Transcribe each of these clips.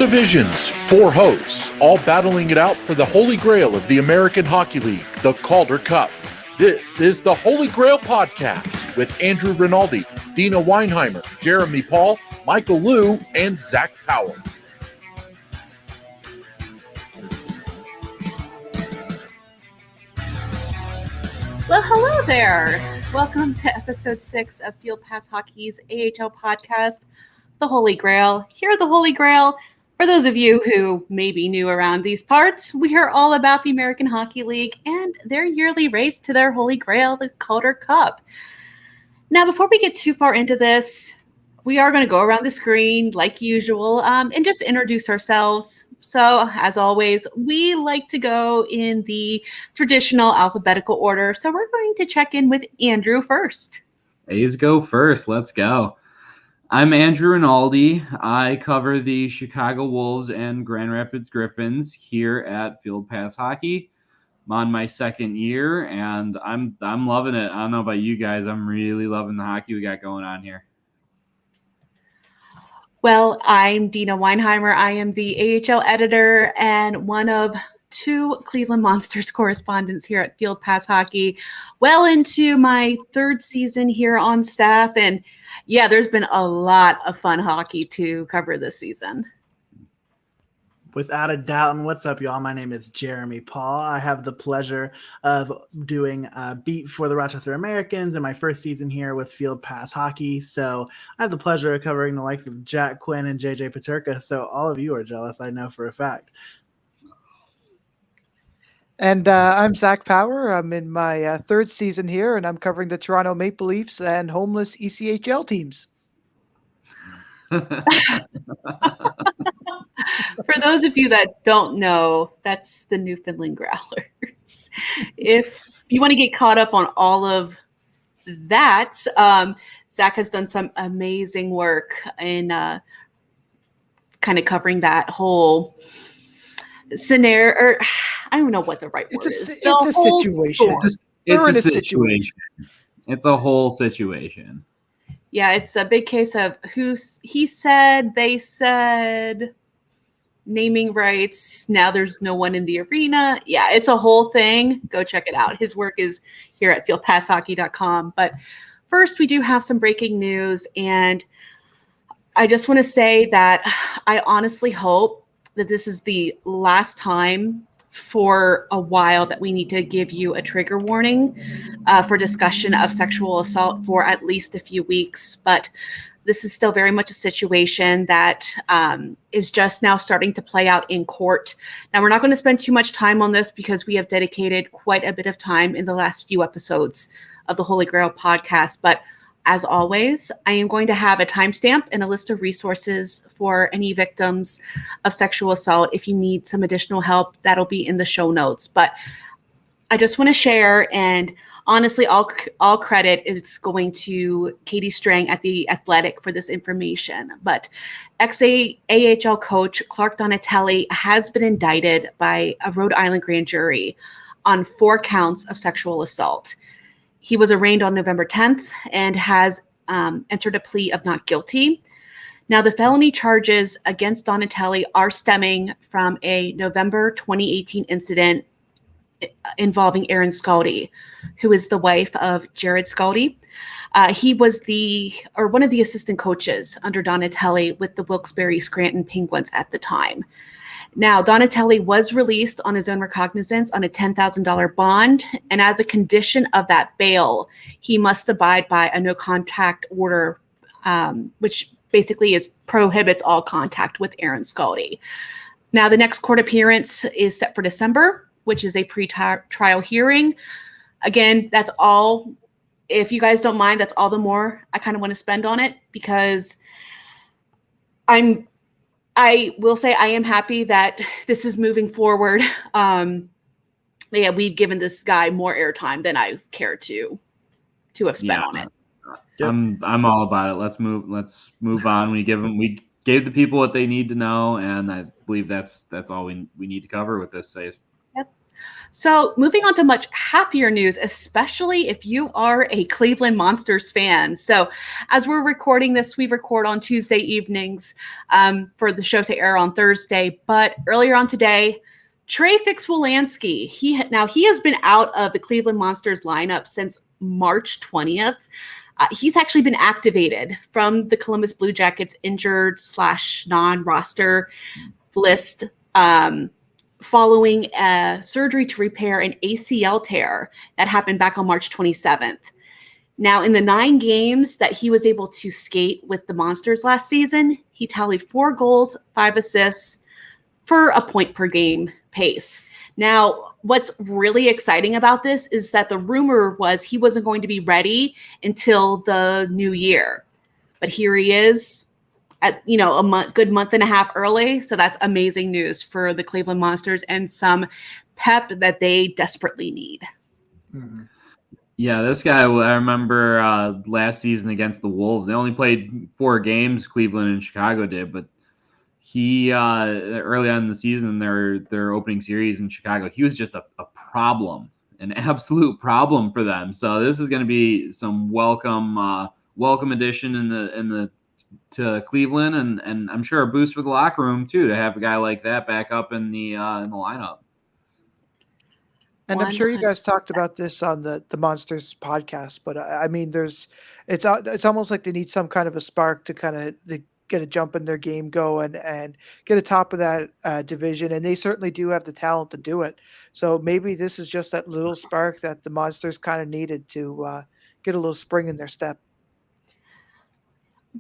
divisions, 4 hosts, all battling it out for the Holy GrAHL of the American Hockey League, the Calder Cup. This is the Holy GrAHL Podcast with Andrew Rinaldi, Deana Weinheimer, Jeremy Paul, Michael Liu, and Zack Power. Well, hello there. Welcome to episode 6 of Field Pass Hockey's AHL podcast, the Holy GrAHL. Here at the Holy GrAHL, for those of you who may be new around these parts, we are all about the American Hockey League and their yearly race to their Holy GrAHL, the Calder Cup. Now, before we get too far into this, we are going to go around the screen like usual and just introduce ourselves. So, as always, we like to go in the traditional alphabetical order. So we're going to check in with Andrew first. A's go first. Let's go. I'm Andrew Rinaldi. I cover the Chicago Wolves and Grand Rapids Griffins here at Field Pass Hockey. I'm on my second year, and I'm loving it. I don't know about you guys. I'm really loving the hockey we got going on here. Well, I'm Deana Weinheimer. I am the AHL editor and one of 2 Cleveland Monsters correspondents here at Field Pass Hockey. Well into my 3rd season here on staff. And yeah, there's been a lot of fun hockey to cover this season. Without a doubt. And what's up, y'all? My name is Jeremy Paul. I have the pleasure of doing a beat for the Rochester Americans in my first season here with Field Pass Hockey. So I have the pleasure of covering the likes of Jack, Quinn, and JJ Peterka. So all of you are jealous, I know for a fact. And I'm Zack Power. I'm in my 3rd season here, and I'm covering the Toronto Maple Leafs and homeless ECHL teams. For those of you that don't know, that's the Newfoundland Growlers. If you want to get caught up on all of that, Zack has done some amazing work in kind of covering that whole scenario. Or I don't know what the right word is. It's a situation. It's a situation. It's a whole situation. Yeah, it's a big case of he said, they said, naming rights. Now there's no one in the arena. Yeah, it's a whole thing. Go check it out. His work is here at fieldpasshockey.com. But first, we do have some breaking news. And I just want to say that I honestly hope that this is the last time for a while that we need to give you a trigger warning for discussion of sexual assault for at least a few weeks. But this is still very much a situation that is just now starting to play out in court. Now, we're not going to spend too much time on this because we have dedicated quite a bit of time in the last few episodes of the Holy GrAHL podcast. But as always, I am going to have a timestamp and a list of resources for any victims of sexual assault. If you need some additional help, that'll be in the show notes. But I just want to share, and honestly, all credit is going to Katie Strang at The Athletic for this information. But ex-AHL coach Clark Donatelli has been indicted by a Rhode Island grand jury on 4 counts of sexual assault. He was arraigned on November 10th and has entered a plea of not guilty. Now, the felony charges against Donatelli are stemming from a November 2018 incident involving Erin Skaldy, who is the wife of Jared Skaldy. He was one of the assistant coaches under Donatelli with the Wilkes-Barre Scranton Penguins at the time. Now, Donatelli was released on his own recognizance on a $10,000 bond, and as a condition of that bail, he must abide by a no-contact order, which basically prohibits all contact with Erin Skaldy. Now, the next court appearance is set for December, which is a pre-trial hearing. Again, that's all. If you guys don't mind, that's all the more I kind of want to spend on it, because I will say I am happy that this is moving forward. Yeah, we've given this guy more airtime than I care to have spent on it. Yep. I'm all about it. Let's move on. We gave the people what they need to know, and I believe that's all we need to cover with this. Yep. So moving on to much happier news, especially if you are a Cleveland Monsters fan. So as we're recording this, we record on Tuesday evenings for the show to air on Thursday. But earlier on today, Trey Fix-Wolansky, he has been out of the Cleveland Monsters lineup since March 20th. He's actually been activated from the Columbus Blue Jackets injured / non-roster list following a surgery to repair an ACL tear that happened back on March 27th. Now, in the 9 games that he was able to skate with the Monsters last season, he tallied 4 goals, 5 assists for a point per game pace. Now, what's really exciting about this is that the rumor was he wasn't going to be ready until the new year. But here he is at, good month and a half early. So that's amazing news for the Cleveland Monsters and some pep that they desperately need. Mm-hmm. Yeah, this guy, I remember last season against the Wolves. They only played 4 games, Cleveland and Chicago did, but he early on in the season, their opening series in Chicago, he was just a problem, an absolute problem for them. So this is going to be some welcome addition to Cleveland, and I'm sure a boost for the locker room too to have a guy like that back up in the lineup. And I'm sure you guys talked about this on the Monsters podcast, but I mean, it's almost like they need some kind of a spark to kind of get a jump in their game going and get atop of that division. And they certainly do have the talent to do it. So maybe this is just that little spark that the Monsters kind of needed to get a little spring in their step.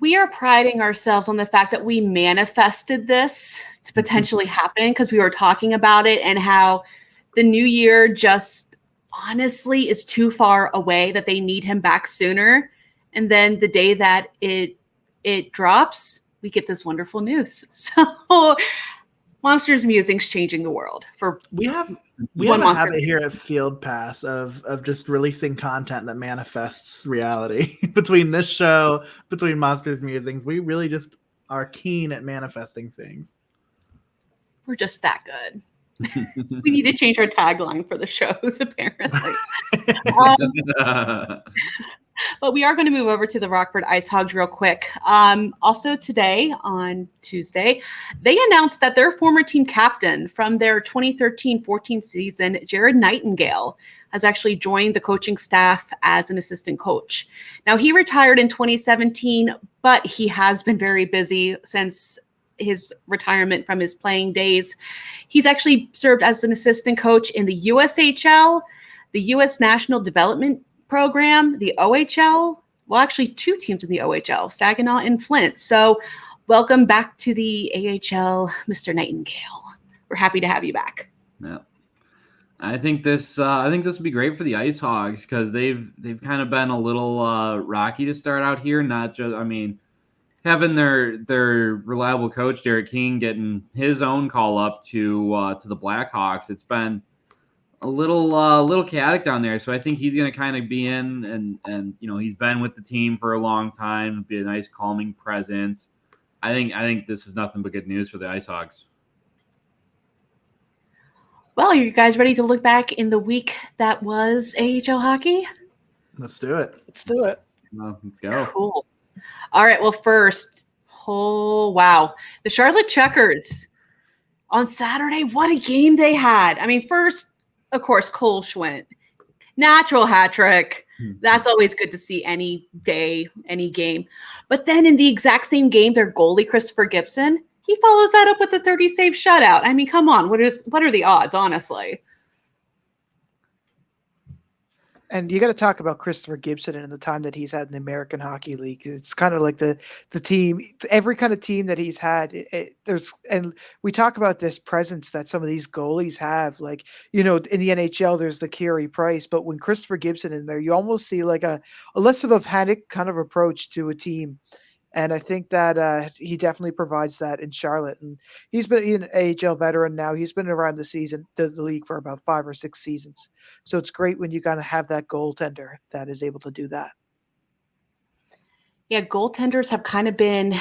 We are priding ourselves on the fact that we manifested this to potentially happen because we were talking about it and how the new year just honestly is too far away, that they need him back sooner. And then the day that it drops, we get this wonderful news. So Monsters Musings changing the world. We have a habit here at Field Pass of just releasing content that manifests reality. Between this show, between Monsters Musings, we really just are keen at manifesting things. We're just that good. We need to change our tagline for the shows, apparently. But we are going to move over to the Rockford Ice Hogs real quick. Also today, on Tuesday, they announced that their former team captain from their 2013-14 season, Jared Nightingale, has actually joined the coaching staff as an assistant coach. Now, he retired in 2017, but he has been very busy since his retirement from his playing days. He's actually served as an assistant coach in the USHL, the U.S. National Development Program, the OHL, well, actually 2 teams in the OHL, Saginaw and Flint. So welcome back to the AHL, Mr. Nightingale. We're happy to have you back. Yeah. I think this will be great for the Ice Hogs because they've kind of been a little rocky to start out here. Not just, having their reliable coach Derek King getting his own call up to the Blackhawks. It's been a little chaotic down there, so I think he's going to kind of be in, and he's been with the team for a long time, be a nice calming presence. I think this is nothing but good news for the Ice Hogs. Well, are you guys ready to look back in the week that was AHL hockey? Let's do it. Let's do it. Well, let's go. Cool. All right. Well, first, the Charlotte Checkers on Saturday. What a game they had. First, of course, Cole Schwint, natural hat trick. That's always good to see any day, any game. But then in the exact same game, their goalie, Christopher Gibson, he follows that up with a 30-save shutout. Come on. What are the odds, honestly? And you got to talk about Christopher Gibson and the time that he's had in the American Hockey League. It's kind of like the team, every kind of team that he's had. And we talk about this presence that some of these goalies have. Like, in the NHL, there's the Carey Price, but when Christopher Gibson in there, you almost see like a less of a panic kind of approach to a team. And I think that he definitely provides that in Charlotte. And he's been an AHL veteran now. He's been around the league for about 5 or 6 seasons. So it's great when you kind of have that goaltender that is able to do that. Yeah, goaltenders have kind of been,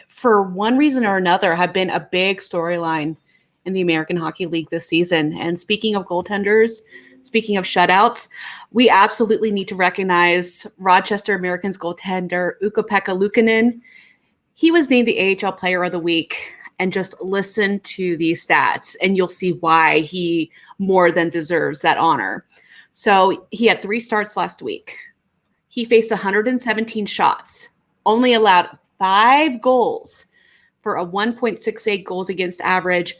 for one reason or another, have been a big storyline in the American Hockey League this season. And speaking of goaltenders, speaking of shutouts, we absolutely need to recognize Rochester Americans goaltender Ukko Pekka-Luukkonen. He was named the AHL Player of the Week, and just listen to these stats and you'll see why he more than deserves that honor. So he had 3 starts last week. He faced 117 shots, only allowed 5 goals for a 1.68 goals against average,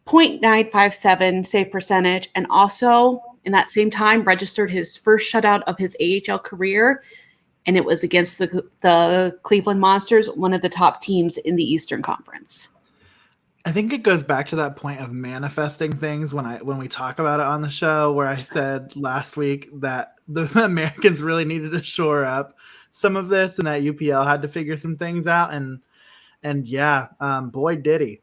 0.957 save percentage, and also in that same time registered his first shutout of his AHL career, and it was against the Cleveland Monsters, one of the top teams in the Eastern Conference. I think it goes back to that point of manifesting things when we talk about it on the show, where I said last week that the Americans really needed to shore up some of this and that UPL had to figure some things out. And yeah, boy, did he.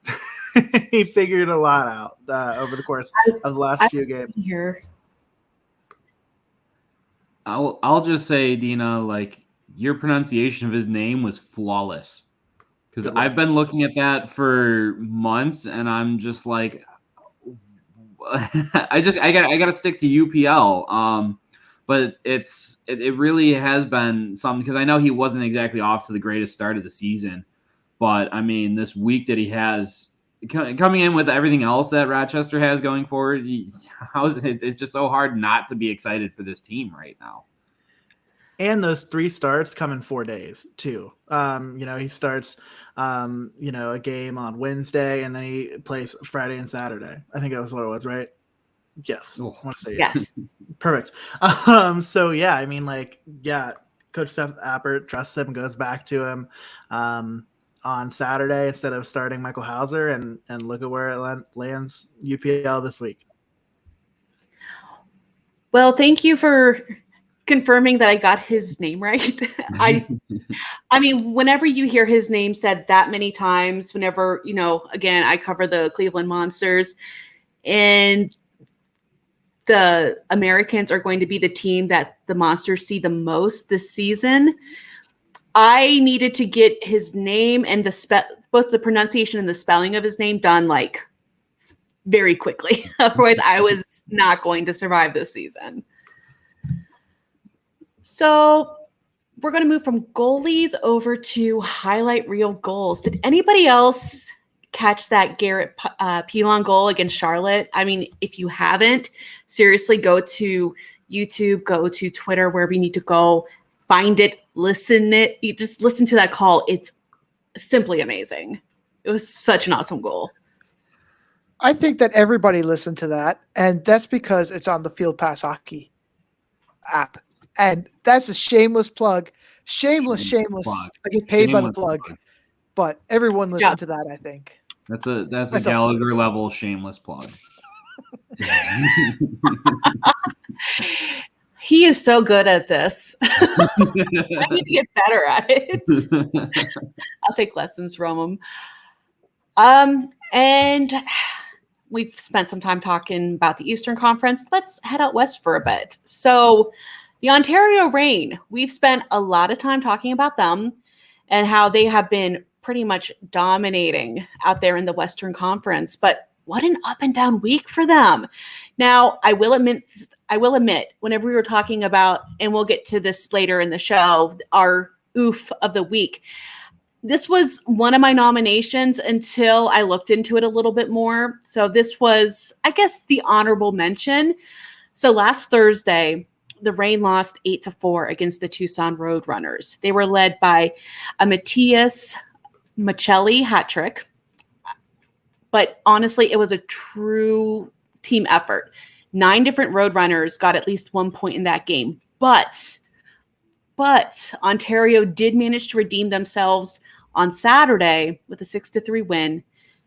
He figured a lot out over the course of the last few games. Here. I'll just say, Deana, like, your pronunciation of his name was flawless. Because I've been looking at that for months, and I'm just like, I gotta stick to UPL. But it really has been something, because I know he wasn't exactly off to the greatest start of the season, but I mean, this week that he has coming in with everything else that Rochester has going forward, it's just so hard not to be excited for this team right now. And those 3 starts come in 4 days too. He starts, a game on Wednesday, and then he plays Friday and Saturday. I think that was what it was, right? Yes. Oh. I want to say yes. Perfect. So yeah, I mean, Coach Seth Appert trusts him, goes back to him on Saturday instead of starting Michael Hauser, and look at where it lands UPL this week. Well, thank you for confirming that I got his name right. I mean, whenever you hear his name said that many times, whenever, again, I cover the Cleveland Monsters, and the Americans are going to be the team that the Monsters see the most this season, I needed to get his name and both the pronunciation and the spelling of his name done very quickly. Otherwise, I was not going to survive this season. So we're going to move from goalies over to highlight reel goals. Did anybody else catch that Garrett Pilon goal against Charlotte? I mean, if you haven't, seriously, go to YouTube, go to Twitter, wherever you need to go, find it, you just listen to that call. It's simply amazing. It was such an awesome goal. I think that everybody listened to that, and that's because it's on the Field Pass Hockey app. And that's a shameless plug. Shameless. Plug. I get paid by the Shameless plug. But everyone listened to that, I think. That's a Gallagher level shameless plug. He is so good at this. I need to get better at it. I'll take lessons from him. And we've spent some time talking about the Eastern Conference. Let's head out west for a bit. So the Ontario Reign, we've spent a lot of time talking about them and how they have been pretty much dominating out there in the Western Conference. But what an up and down week for them. Now, I will admit, whenever we were talking about, and we'll get to this later in the show, our oof of the week, this was one of my nominations until I looked into it a little bit more. So this was, I guess, the honorable mention. So last Thursday, the Reign lost 8-4 against the Tucson Roadrunners. They were led by a Matthias Machelli hat trick. But honestly, it was a true team effort. 9 different Roadrunners got at least 1 point in that game. But Ontario did manage to redeem themselves on Saturday with a 6-3 win,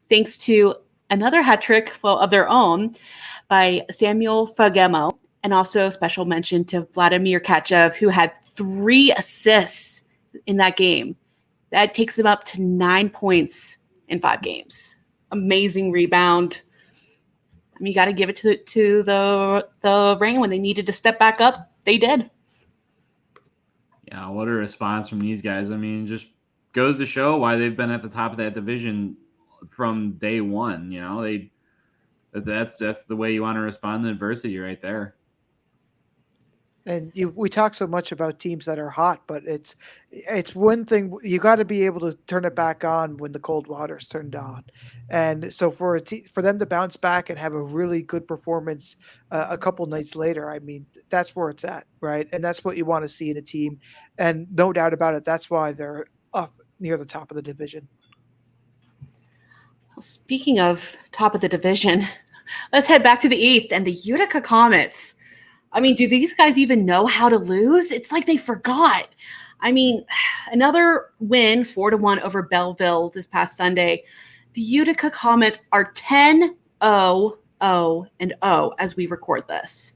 thanks to another hat trick of their own by Samuel Fagemo, and also a special mention to Vladimir Kachev, who had 3 assists in that game. That takes him up to 9 points in 5 games. Amazing rebound. I mean, you got to give it to the Reign when they needed to step back up. They did. Yeah, what a response from these guys. I mean, just goes to show why they've been at the top of that division from day one. You know, they That's the way you want to respond to adversity right there. And we talk so much about teams that are hot, but it's one thing. You got to be able to turn it back on when the cold water's turned on. And so for them to bounce back and have a really good performance a couple nights later, I mean, that's where it's at, right? And that's what you want to see in a team. And no doubt about it, that's why they're up near the top of the division. Well, speaking of top of the division, let's head back to the East and the Utica Comets. I mean, do these guys even know how to lose? It's like they forgot. I mean, another win, 4-1 over Belleville this past Sunday. The Utica Comets are 10-0-0 as we record this.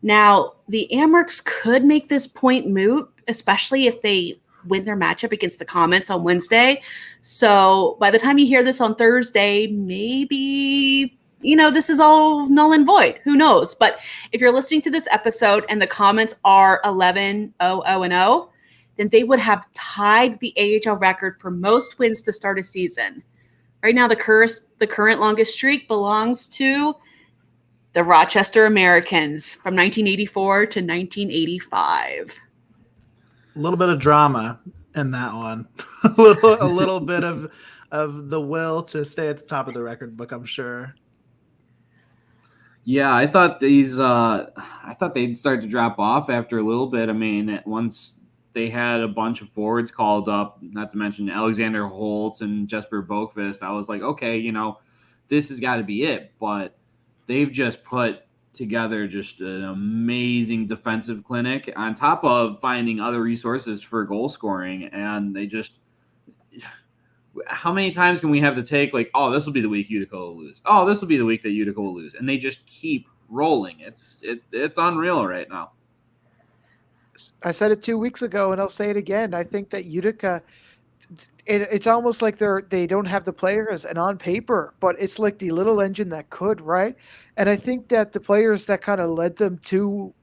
Now, the Amherst could make this point moot, especially if they win their matchup against the Comets on Wednesday. So by the time you hear this on Thursday, maybe this is all null and void. Who knows? But if you're listening to this episode and the Comets are 11-0-0-0, then they would have tied the AHL record for most wins to start a season. Right now, the current longest streak belongs to the Rochester Americans from 1984 to 1985. A little bit of drama in that one. a little bit of the will to stay at the top of the record book, I'm sure. Yeah, I thought they'd start to drop off after a little bit. I mean, once they had a bunch of forwards called up, not to mention Alexander Holtz and Jesper Boqvist, I was like, okay, this has got to be it. But they've just put together just an amazing defensive clinic on top of finding other resources for goal scoring. And they just – how many times can we have to take like, oh, this will be the week Utica will lose. Oh, this will be the week that Utica will lose. And they just keep rolling. It's unreal right now. I said it 2 weeks ago, and I'll say it again. I think that Utica, it's almost like they don't have the players and on paper, but it's like the little engine that could, right? And I think that the players that kind of led them to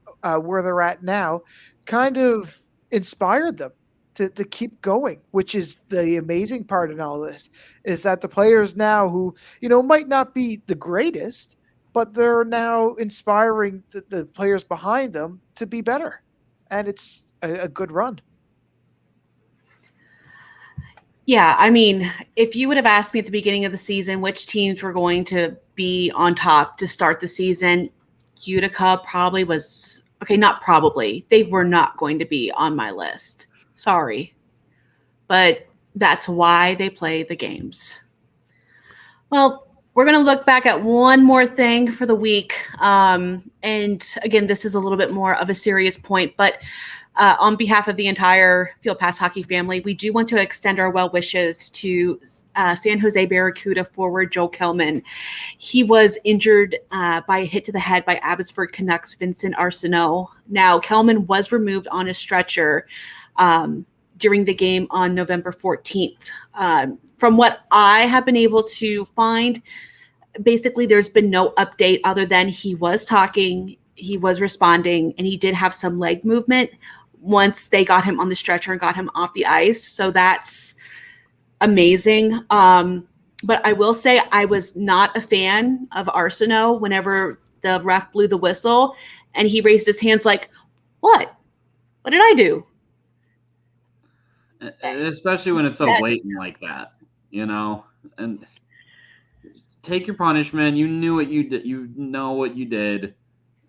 where they're at now kind of inspired them to keep going, which is the amazing part in all this, is that the players now who, might not be the greatest, but they're now inspiring the players behind them to be better. And it's a good run. Yeah, I mean, if you would have asked me at the beginning of the season which teams were going to be on top to start the season, Utica probably was – okay, not probably. They were not going to be on my list. Sorry. But that's why they play the games. Well, we're going to look back at one more thing for the week. And again, this is a little bit more of a serious point, but on behalf of the entire Field Pass Hockey family, we do want to extend our well wishes to San Jose Barracuda forward Joel Kelman. He was injured by a hit to the head by Abbotsford Canucks Vincent Arsenault. Now, Kelman was removed on a stretcher during the game on November 14th. From what I have been able to find, basically there's been no update other than he was talking, he was responding, and he did have some leg movement once they got him on the stretcher and got him off the ice. So that's amazing. But I will say I was not a fan of Arsenault whenever the ref blew the whistle and he raised his hands like, what? What did I do? Especially when it's so blatant like that, and take your punishment. You knew what you did. You know what you did,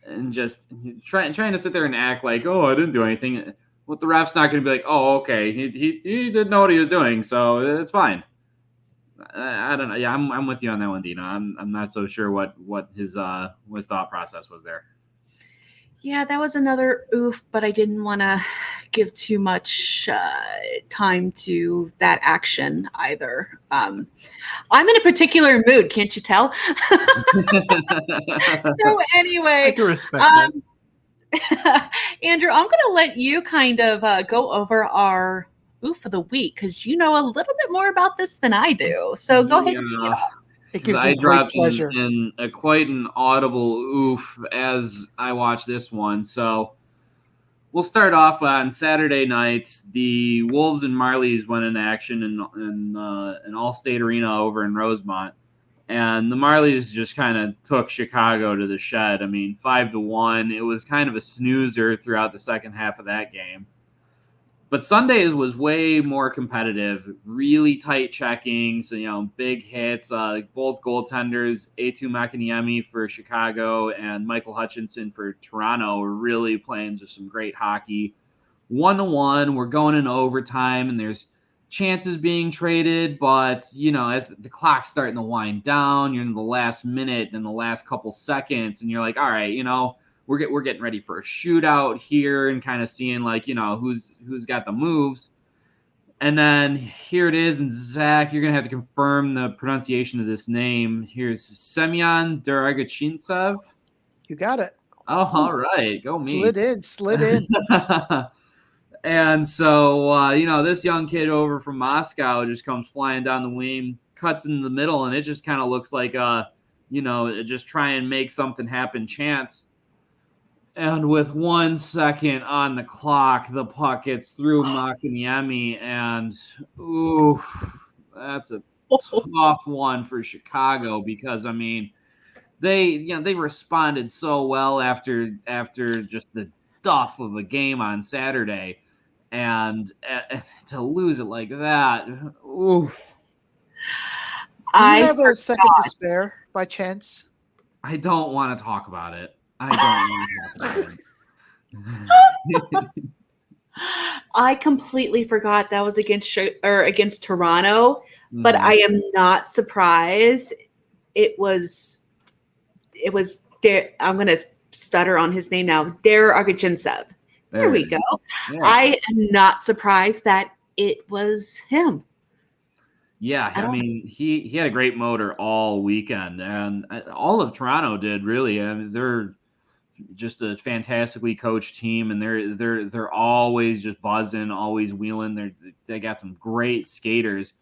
and just trying to sit there and act like, oh, I didn't do anything. Well, the ref's not going to be like, oh, okay, he didn't know what he was doing, so it's fine. I don't know. Yeah, I'm with you on that one, Deana. I'm not so sure what his thought process was there. Yeah, that was another oof, but I didn't want to give too much time to that action either. I'm in a particular mood, can't you tell? So anyway, I can respect that. Andrew, I'm going to let you kind of go over our oof of the week because you know a little bit more about this than I do. So go ahead and kick it off. It gives I me dropped great pleasure. in quite an audible oof as I watched this one. So we'll start off on Saturday night. The Wolves and Marlies went in action in an all-state arena over in Rosemont. And the Marlies just kind of took Chicago to the shed. I mean, 5-1. It was kind of a snoozer throughout the second half of that game. But Sunday's was way more competitive, really tight checking. So, big hits. Both goaltenders, A2 Makiniemi for Chicago and Michael Hutchinson for Toronto, were really playing just some great hockey. 1-1. We're going into overtime, and there's chances being traded. But, as the clock's starting to wind down, you're in the last minute and the last couple seconds, and you're like, all right, we're getting ready for a shootout here and kind of seeing who's got the moves. And then here it is. And Zach, you're going to have to confirm the pronunciation of this name. Here's Semyon Duragachintsev. You got it. Oh, all right. Go me. Slid in. And so, this young kid over from Moscow just comes flying down the wing, cuts in the middle, and it just kind of looks like, just try and make something happen chance. And with 1 second on the clock, the puck gets through Makiniemi, and that's a tough one for Chicago because they responded so well after just the duff of a game on Saturday, and to lose it like that, oof. I have a second to spare by chance. I don't want to talk about it. I completely forgot that was against Toronto, but I am not surprised. It was there. I'm going to stutter on his name now. Agachintsev. There we go. Yeah. I am not surprised that it was him. Yeah, he had a great motor all weekend, and all of Toronto did really. They're just a fantastically coached team, and they're always just buzzing, always wheeling. They got some great skaters.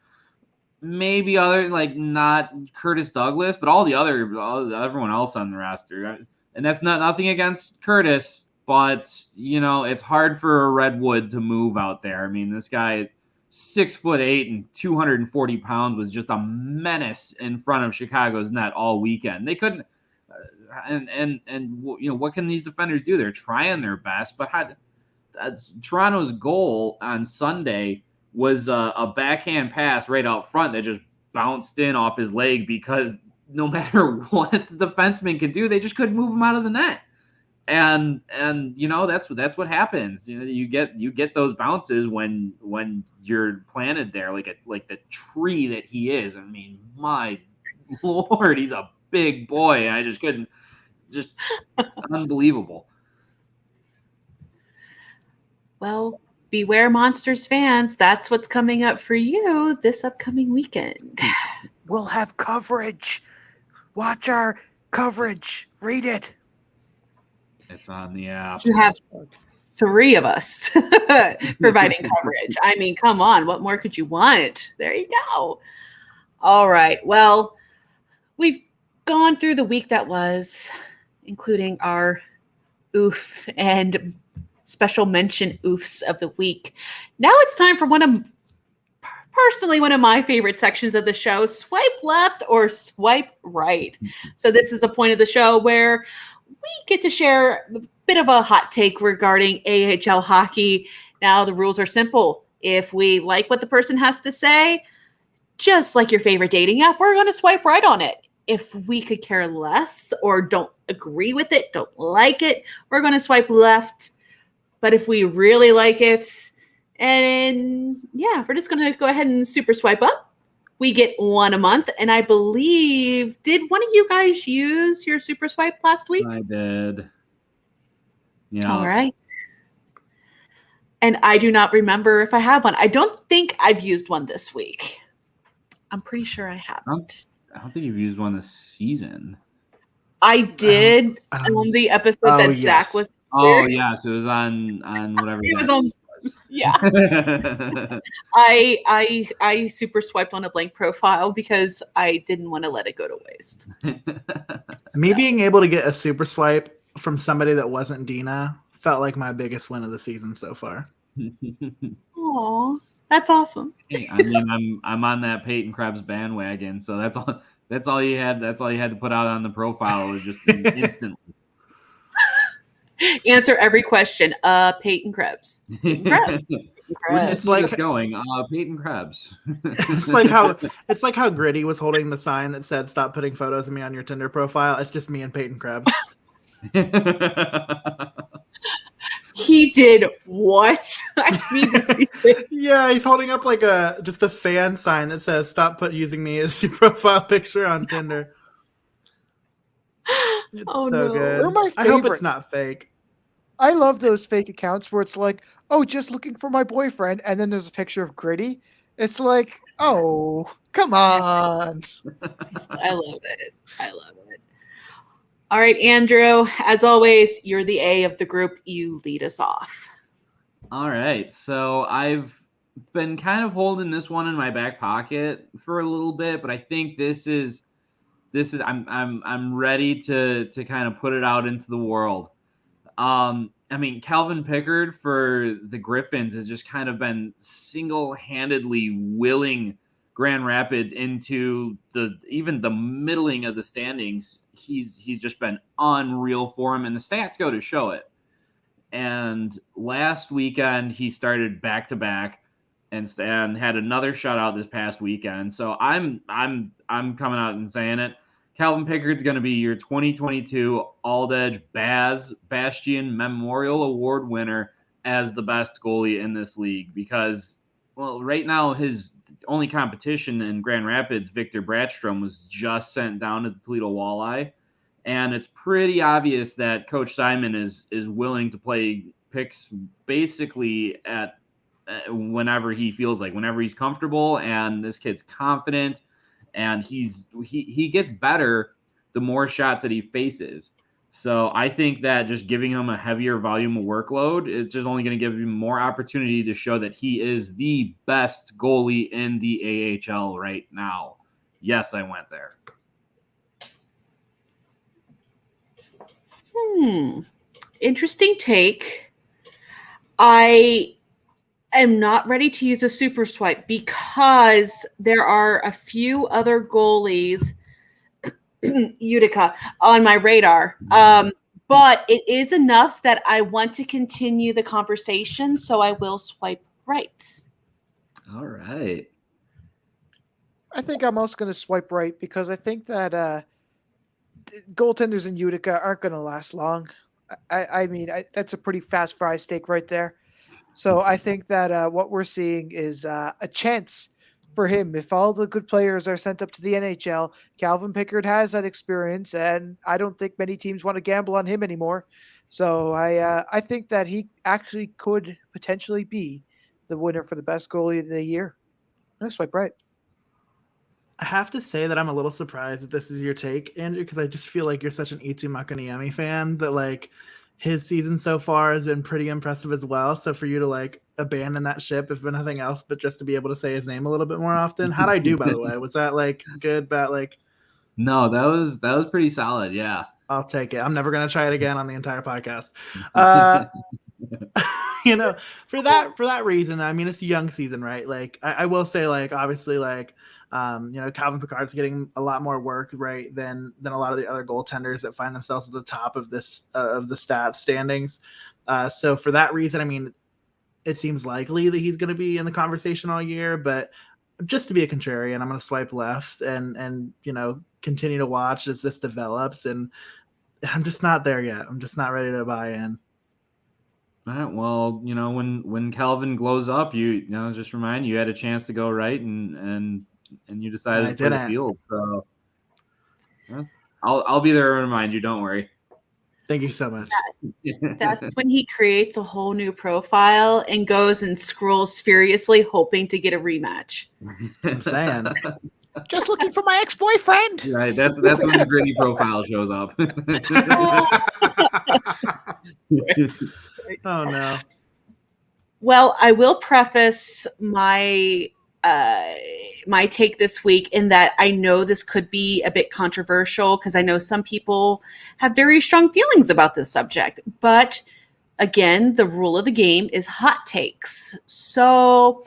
Maybe not Curtis Douglas, but everyone else on the roster. And that's nothing against Curtis, but it's hard for a Redwood to move out there. This guy, 6'8" and 240 pounds, was just a menace in front of Chicago's net all weekend. They couldn't. What can these defenders do? They're trying their best, but Toronto's goal on Sunday was a backhand pass right out front that just bounced in off his leg because no matter what the defenseman could do, they just couldn't move him out of the net. And that's what happens. You get those bounces when you're planted there like the tree that he is. My Lord, he's a big boy, and I just couldn't. Just unbelievable. Well, beware Monsters fans. That's what's coming up for you this upcoming weekend. We'll have coverage. Watch our coverage. Read it. It's on the app. You have 3 of us providing coverage. Come on. What more could you want? There you go. All right. Well, we've gone through the week that was, including our oof and special mention oofs of the week. Now it's time for one of my favorite sections of the show, swipe left or swipe right. So this is the point of the show where we get to share a bit of a hot take regarding AHL hockey. Now the rules are simple. If we like what the person has to say, just like your favorite dating app, we're going to swipe right on it. If we could care less or don't agree with it, don't like it, we're going to swipe left. But if we really like it, and we're just going to go ahead and super swipe up. We get 1 a month. And I believe, did one of you guys use your super swipe last week? I did. Yeah. All right. And I do not remember if I have one. I don't think I've used one this week. I'm pretty sure I haven't. I don't think you've used one this season. I did on the episode that Zach was. Oh, yes. It was on whatever. It was on. Yeah. I super swiped on a blank profile because I didn't want to let it go to waste. Me being able to get a super swipe from somebody that wasn't Deana felt like my biggest win of the season so far. Aw, that's awesome. Hey, I'm on that Peyton Krebs bandwagon, so That's all you had. That's all you had to put out on the profile, was just instantly. Answer every question. Peyton Krebs. Peyton Krebs. Where do you It's see like- this going? Peyton Krebs. It's like how Gritty was holding the sign that said "Stop putting photos of me on your Tinder profile." It's just me and Peyton Krebs. He did what? I need to see this. Yeah, he's holding up like just a fan sign that says "Stop using me as your profile picture on Tinder." It's Oh, so no. good. They're my I hope favorite. it's not fake. I love those fake accounts where it's like, oh, just looking for my boyfriend, and then there's a picture of Gritty. It's like, oh, come on. I love it. I love it. All right, Andrew, as always, you're the A of the group. You lead us off. All right. So I've been kind of holding this one in my back pocket for a little bit, but I think this is I'm ready to kind of put it out into the world. I mean, Calvin Pickard for the Griffins has just kind of been single-handedly willing Grand Rapids into even the middling of the standings. He's just been unreal for him, and the stats go to show it. And last weekend he started back-to-back and had another shutout this past weekend. So I'm coming out and saying it. Calvin Pickard's going to be your 2022 Aldedge Bastian Memorial Award winner as the best goalie in this league because, well, right now his only competition in Grand Rapids, Victor Bratstrom, was just sent down to the Toledo Walleye. And it's pretty obvious that Coach Simon is willing to play picks basically at whenever he feels like, whenever he's comfortable, and this kid's confident. And he gets better the more shots that he faces. So I think that just giving him a heavier volume of workload is just only going to give him more opportunity to show that he is the best goalie in the AHL right now. Yes, I went there. Interesting take. I am not ready to use a super swipe because there are a few other goalies, Utica, on my radar. But it is enough that I want to continue the conversation, so I will swipe right. All right. I think I'm also going to swipe right because I think that goaltenders in Utica aren't going to last long. I mean, that's a pretty fast fry steak right there. So I think that what we're seeing is a chance for him. If all the good players are sent up to the NHL, Calvin Pickard has that experience, and I don't think many teams want to gamble on him anymore. So I think that he actually could potentially be the winner for the best goalie of the year. I'm going to swipe right. I have to say that I'm a little surprised that this is your take, Andrew, because I just feel like you're such an Itu Makaniemi fan that like his season so far has been pretty impressive as well. So for you to like abandon that ship, if for nothing else, but just to be able to say his name a little bit more often. How'd I do, by the way? Was that like good, bad? Like, no, that was pretty solid. Yeah. I'll take it. I'm never going to try it again on the entire podcast. You know, for that reason, I mean, it's a young season, right? Like I will say, like, obviously, like, you know, Calvin Pickard's getting a lot more work, right, than a lot of the other goaltenders that find themselves at the top of this of the stats standings. So for that reason, I mean, it seems likely that he's going to be in the conversation all year. But just to be a contrarian, I'm going to swipe left and you know, continue to watch as this develops. And I'm just not there yet. I'm just not ready to buy in. All right, well, you know, when Calvin glows up, you know, just remind you had a chance to go right and you decided to play the field. So yeah, I'll be there to remind you. Don't worry. Thank you so much. That's when he creates a whole new profile and goes and scrolls furiously, hoping to get a rematch. I'm saying. Just looking for my ex-boyfriend. Right, that's when the gritty profile shows up. Oh no. Well, I will preface my my take this week in that I know this could be a bit controversial because I know some people have very strong feelings about this subject. But again, the rule of the game is hot takes. So,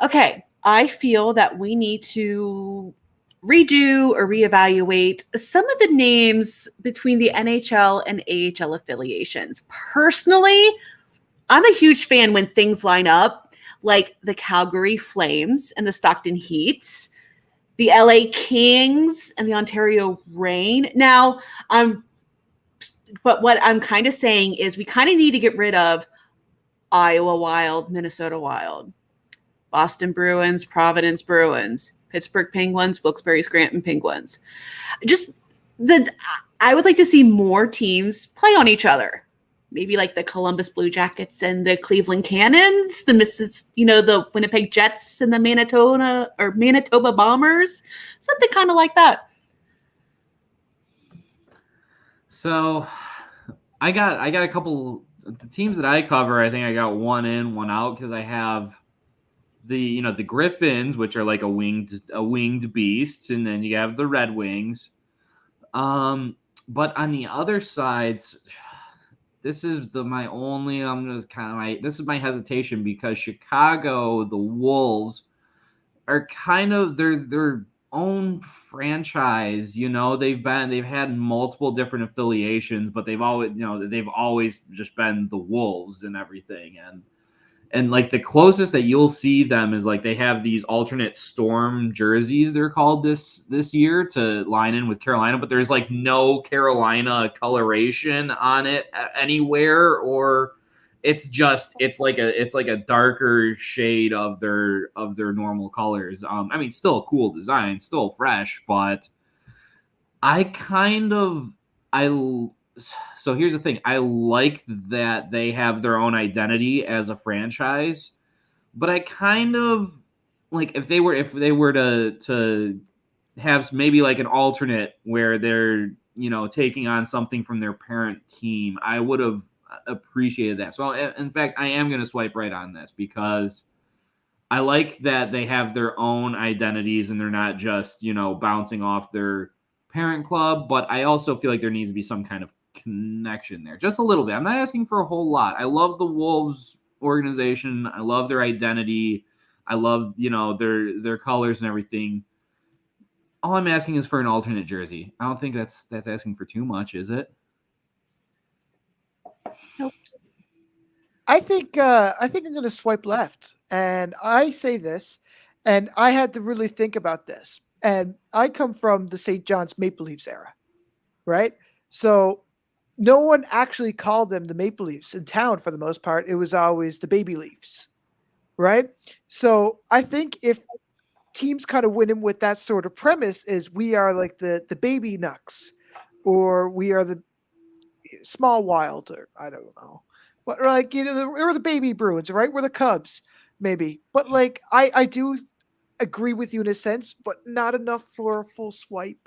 okay, I feel that we need to redo or reevaluate some of the names between the NHL and AHL affiliations. Personally, I'm a huge fan when things line up, like the Calgary Flames and the Stockton Heats, the LA Kings and the Ontario Reign. Now, but what I'm kind of saying is we kind of need to get rid of Iowa Wild, Minnesota Wild, Boston Bruins, Providence Bruins, Pittsburgh Penguins, Wilkes-Barre Scranton Penguins. I would like to see more teams play on each other. Maybe like the Columbus Blue Jackets and the Cleveland Cannons, the Winnipeg Jets and the Manitoba Bombers, something kind of like that. So I got a couple the teams that I cover. I think I got one in, one out because I have the Griffins, which are like a winged beast, and then you have the Red Wings. But on the other sides, this is my hesitation because Chicago, the Wolves, are kind of their own franchise. They've had multiple different affiliations, but they've always just been the Wolves and everything. And like the closest that you'll see them is like they have these alternate Storm jerseys, they're called this year, to line in with Carolina, but there's like no Carolina coloration on it anywhere, or it's like a darker shade of their normal colors. Still a cool design, still fresh, but so here's the thing. I like that they have their own identity as a franchise, but I kind of like if they were to have maybe like an alternate where they're, taking on something from their parent team, I would have appreciated that. So in fact, I am going to swipe right on this because I like that they have their own identities and they're not just, bouncing off their parent club, but I also feel like there needs to be some kind of connection there, just a little bit. I'm not asking for a whole lot. I love the Wolves organization. I love their identity. I love, their colors and everything. All I'm asking is for an alternate jersey. I don't think that's asking for too much, is it? Nope. I think I'm going to swipe left, and I say this, and I had to really think about this. And I come from the St. John's Maple Leafs era, right? So no one actually called them the Maple Leafs in town for the most part. It was always the Baby Leafs, right? So I think if teams kind of went in with that sort of premise, is we are like the Baby Nucks, or we are the Small Wild, or I don't know, but like or the Baby Bruins, right? We're the Cubs, maybe. But like I do agree with you in a sense, but not enough for a full swipe.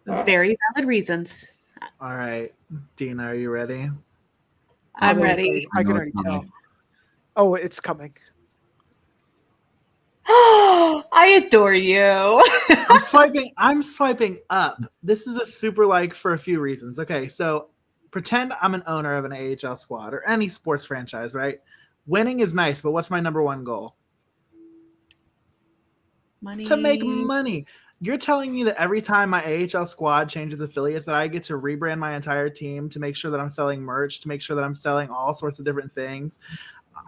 Very valid reasons. All right, Deana, are you ready? I'm ready. I can already tell. Oh, it's coming. I adore you. I'm swiping up. This is a super like for a few reasons. Okay, so pretend I'm an owner of an AHL squad or any sports franchise, right? Winning is nice, but what's my number one goal? Money. To make money. You're telling me that every time my AHL squad changes affiliates that I get to rebrand my entire team to make sure that I'm selling merch, to make sure that I'm selling all sorts of different things.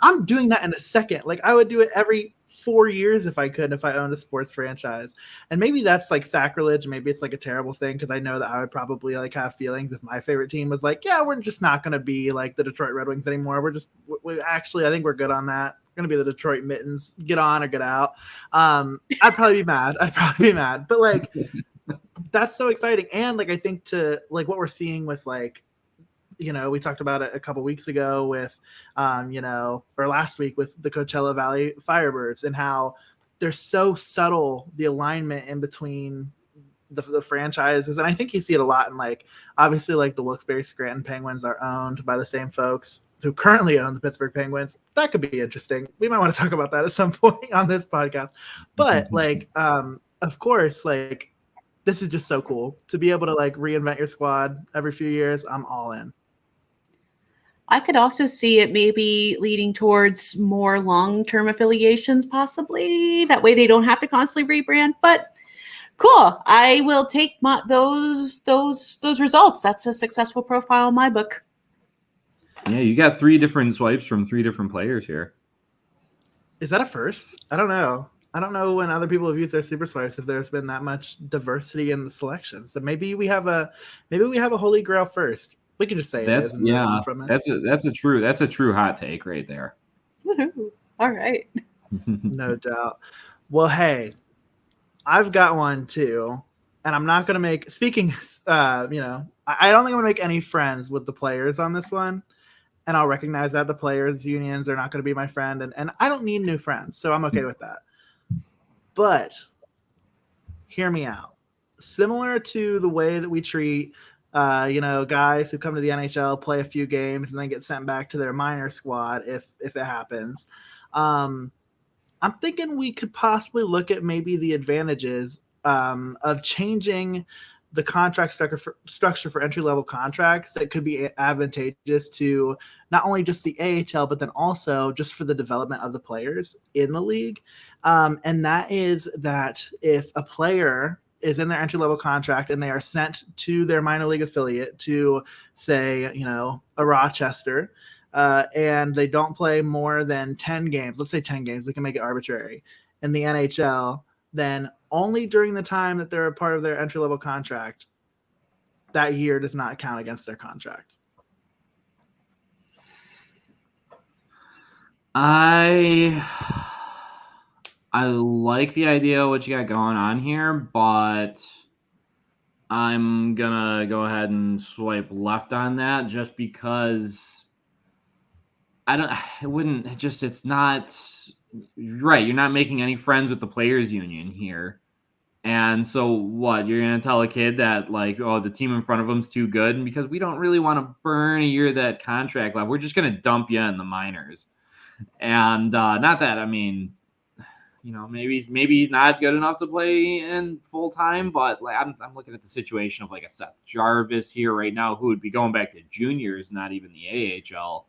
I'm doing that in a second. Like I would do it every 4 years if I could, if I owned a sports franchise. And maybe that's like sacrilege. Maybe it's like a terrible thing because I know that I would probably like have feelings if my favorite team was like, yeah, we're just not going to be like the Detroit Red Wings anymore. We actually, I think we're good on that. We're going to be the Detroit Mittens. Get on or get out. I'd probably be mad. But like, that's so exciting. And like, I think to like what we're seeing with like, we talked about it a couple weeks ago with, or last week with the Coachella Valley Firebirds and how they're so subtle, the alignment in between the franchises. And I think you see it a lot in like, obviously like the Wilkes-Barre Scranton Penguins are owned by the same folks who currently own the Pittsburgh Penguins. That could be interesting. We might want to talk about that at some point on this podcast. But like, of course, like this is just so cool to be able to like reinvent your squad every few years. I'm all in. I could also see it maybe leading towards more long-term affiliations, possibly. That way they don't have to constantly rebrand. But cool. I will take those results. That's a successful profile in my book. Yeah, you got 3 different swipes from 3 different players here. Is that a first? I don't know. I don't know when other people have used their super swipes if there's been that much diversity in the selection. So maybe we have a Holy GrAHL first. We can just say it is and move on from it. That's a true hot take right there. Woohoo. All right. No doubt. Well, hey, I've got one too, and I'm not going to make. Speaking, I don't think I'm going to make any friends with the players on this one, and I'll recognize that the players' unions are not going to be my friend, and I don't need new friends, so I'm okay with that. But hear me out. Similar to the way that we treat, guys who come to the NHL, play a few games, and then get sent back to their minor squad if it happens. I'm thinking we could possibly look at maybe the advantages of changing the contract structure for entry-level contracts that could be advantageous to not only just the AHL, but then also just for the development of the players in the league. And that is that if a player is in their entry-level contract and they are sent to their minor league affiliate to, say, a Rochester, and they don't play more than 10 games, let's say 10 games, we can make it arbitrary, in the NHL, then only during the time that they're a part of their entry-level contract, that year does not count against their contract. I like the idea of what you got going on here, but I'm gonna go ahead and swipe left on that just because it's not right. You're not making any friends with the players union here. And so what, you're going to tell a kid that the team in front of him's too good, and because we don't really want to burn a year of that contract left, we're just going to dump you in the minors. And not that, maybe he's not good enough to play in full time, but I'm looking at the situation of a Seth Jarvis here right now, who would be going back to juniors, not even the AHL.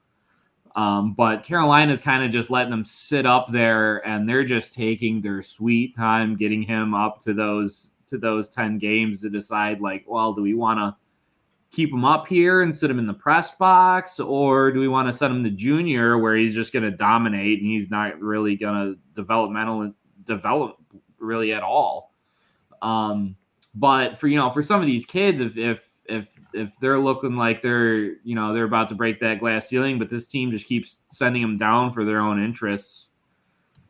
But Carolina's kind of just letting them sit up there, and they're just taking their sweet time getting him up to those 10 games to decide, do we want to keep him up here and sit him in the press box, or do we want to send him to junior where he's just going to dominate and he's not really going to develop really at all? But for some of these kids, if they're looking like they're about to break that glass ceiling, but this team just keeps sending them down for their own interests,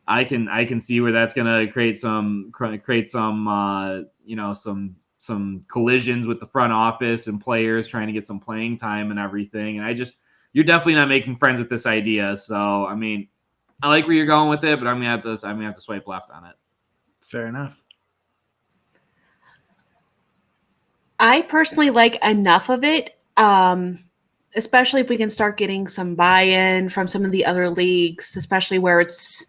I can see where that's going to create some collisions with the front office and players trying to get some playing time and everything. And you're definitely not making friends with this idea. So, I like where you're going with it, but I'm going to have to swipe left on it. Fair enough. I personally like enough of it, especially if we can start getting some buy-in from some of the other leagues, especially where it's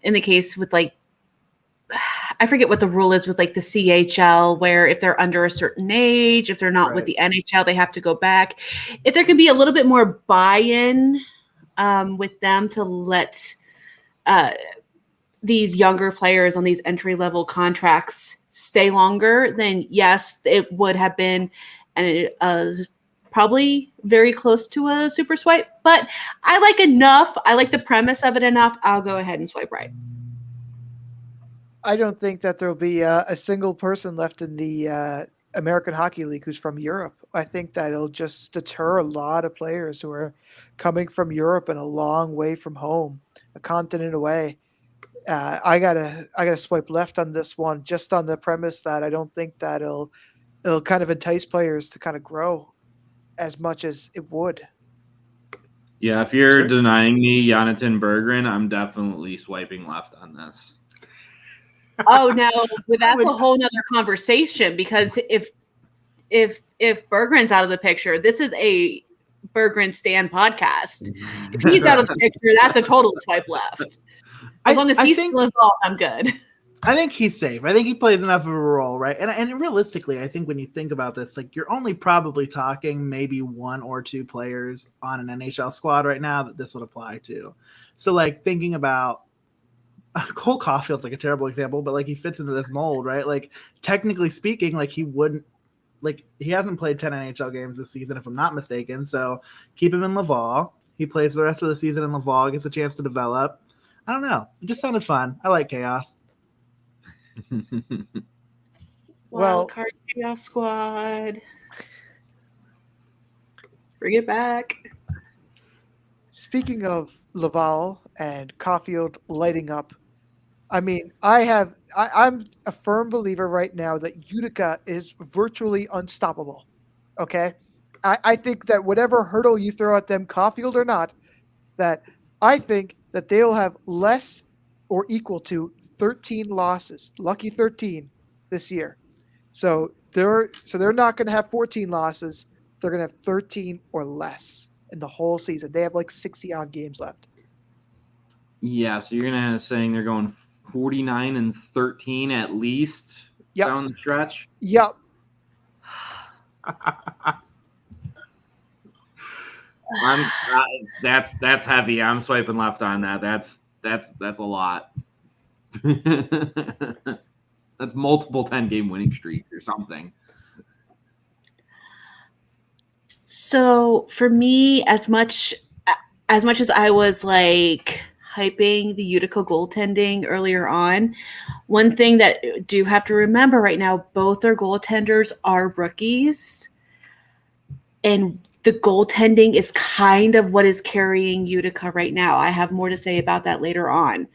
in the case with I forget what the rule is with the CHL, where if they're under a certain age, if they're not with the NHL, they have to go back. If there can be a little bit more buy-in with them to let these younger players on these entry-level contracts stay longer, then yes, it would have been, and it was probably very close to a super swipe, but I like enough. I like the premise of it enough. I'll go ahead and swipe right. I don't think that there'll be a single person left in the American Hockey League who's from Europe. I think that it'll just deter a lot of players who are coming from Europe and a long way from home, a continent away. I gotta swipe left on this one, just on the premise that I don't think that it'll kind of entice players to kind of grow as much as it would. Yeah, if you're denying me Jonathan Berggren, I'm definitely swiping left on this. Oh no, but that's a whole nother conversation, because if Berggren's out of the picture, this is a Berggren Stan podcast. If he's out of the picture, that's a total swipe left. As long as he's still involved, I'm good. I think he's safe. I think he plays enough of a role, right? And realistically, I think when you think about this, like you're only probably talking maybe 1 or 2 players on an NHL squad right now that this would apply to. So like thinking about Cole Caulfield's like a terrible example, but like he fits into this mold, right? Like technically speaking, like he wouldn't, like he hasn't played 10 NHL games this season, if I'm not mistaken. So keep him in Laval. He plays the rest of the season in Laval, gets a chance to develop. I don't know. It just sounded fun. I like chaos. Well, Wild card chaos squad. Bring it back. speaking of Laval and Caulfield lighting up, I mean, I'm a firm believer right now that Utica is virtually unstoppable. Okay? I think that whatever hurdle you throw at them, Caulfield or not, that I think that they'll have less or equal to 13 losses, lucky 13 this year. So they're not going to have 14 losses. They're going to have 13 or less in the whole season. They have like 60 odd games left. Yeah, so you're gonna have saying they're going 49-13 at least down the stretch. Yep. That's heavy. I'm swiping left on that. That's a lot. That's multiple 10-game winning streaks or something. So for me, as much as I was like hyping the Utica goaltending earlier on, one thing that I do have to remember right now, both their goaltenders are rookies, and the goaltending is kind of what is carrying Utica right now. I have more to say about that later on.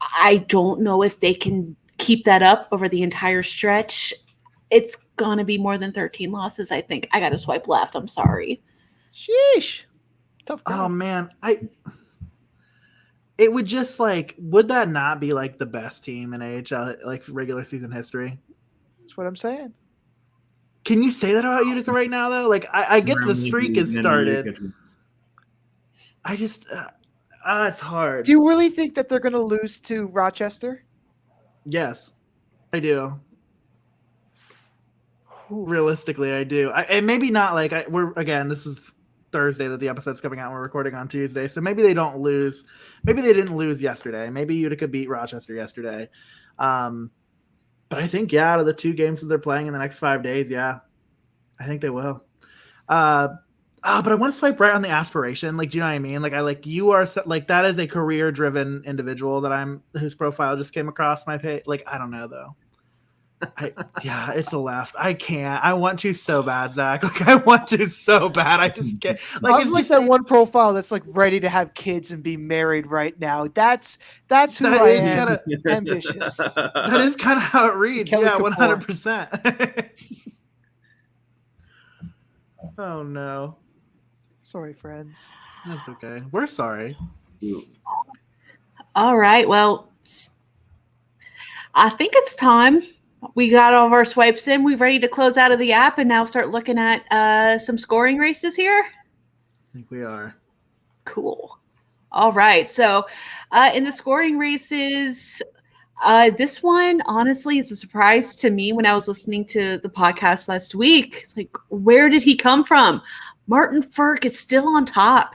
I don't know if they can keep that up over the entire stretch. It's going to be more than 13 losses, I think. I got to swipe left. I'm sorry. Sheesh. Tough Oh call. man, it would just like, would that not be like the best team in AHL like regular season history? That's what I'm saying. Can you say that about Utica right now though? Like I get the streak is started. I just it's hard. Do you really think that they're going to lose to Rochester? Yes, I do. Realistically, I do. And maybe not like we're again. This is Thursday that the episode's coming out. And we're recording on Tuesday, so maybe they don't lose. Maybe they didn't lose yesterday. Maybe Utica beat Rochester yesterday. But I think out of the 2 games that they're playing in the next 5 days, I think they will. But I want to swipe right on the aspiration. Like, do you know what I mean? Like you are like that is a career-driven individual that whose profile just came across my page. Like, I don't know though. It's the left. I can't. I want to so bad, Zach. Like I want to so bad. I just can't. Like I'm like that one profile that's like ready to have kids and be married right now. That's who I am. Kinda, ambitious. That is kind of how it reads. Kelly Yeah, Kapoor. 100%. Oh no. Sorry, friends. That's okay. We're sorry. All right. Well, I think it's time. We got all of our swipes in. We're ready to close out of the app and now start looking at some scoring races here. I think we are. Cool. All right. So in the scoring races, this one honestly is a surprise to me when I was listening to the podcast last week. It's like, where did he come from? Martin Furk is still on top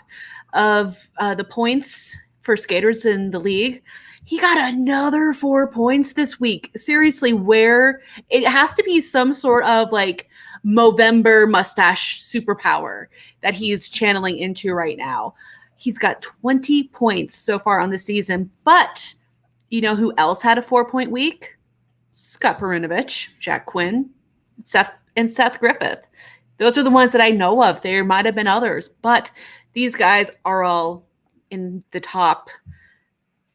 of the points for skaters in the league. He got another 4 points this week. Seriously, where it has to be some sort of like Movember mustache superpower that he is channeling into right now. He's got 20 points so far on the season. But you know who else had a 4-point week? Scott Brunovich, Jack Quinn, Seth Griffith. Those are the ones that I know of. There might have been others, but these guys are all in the top,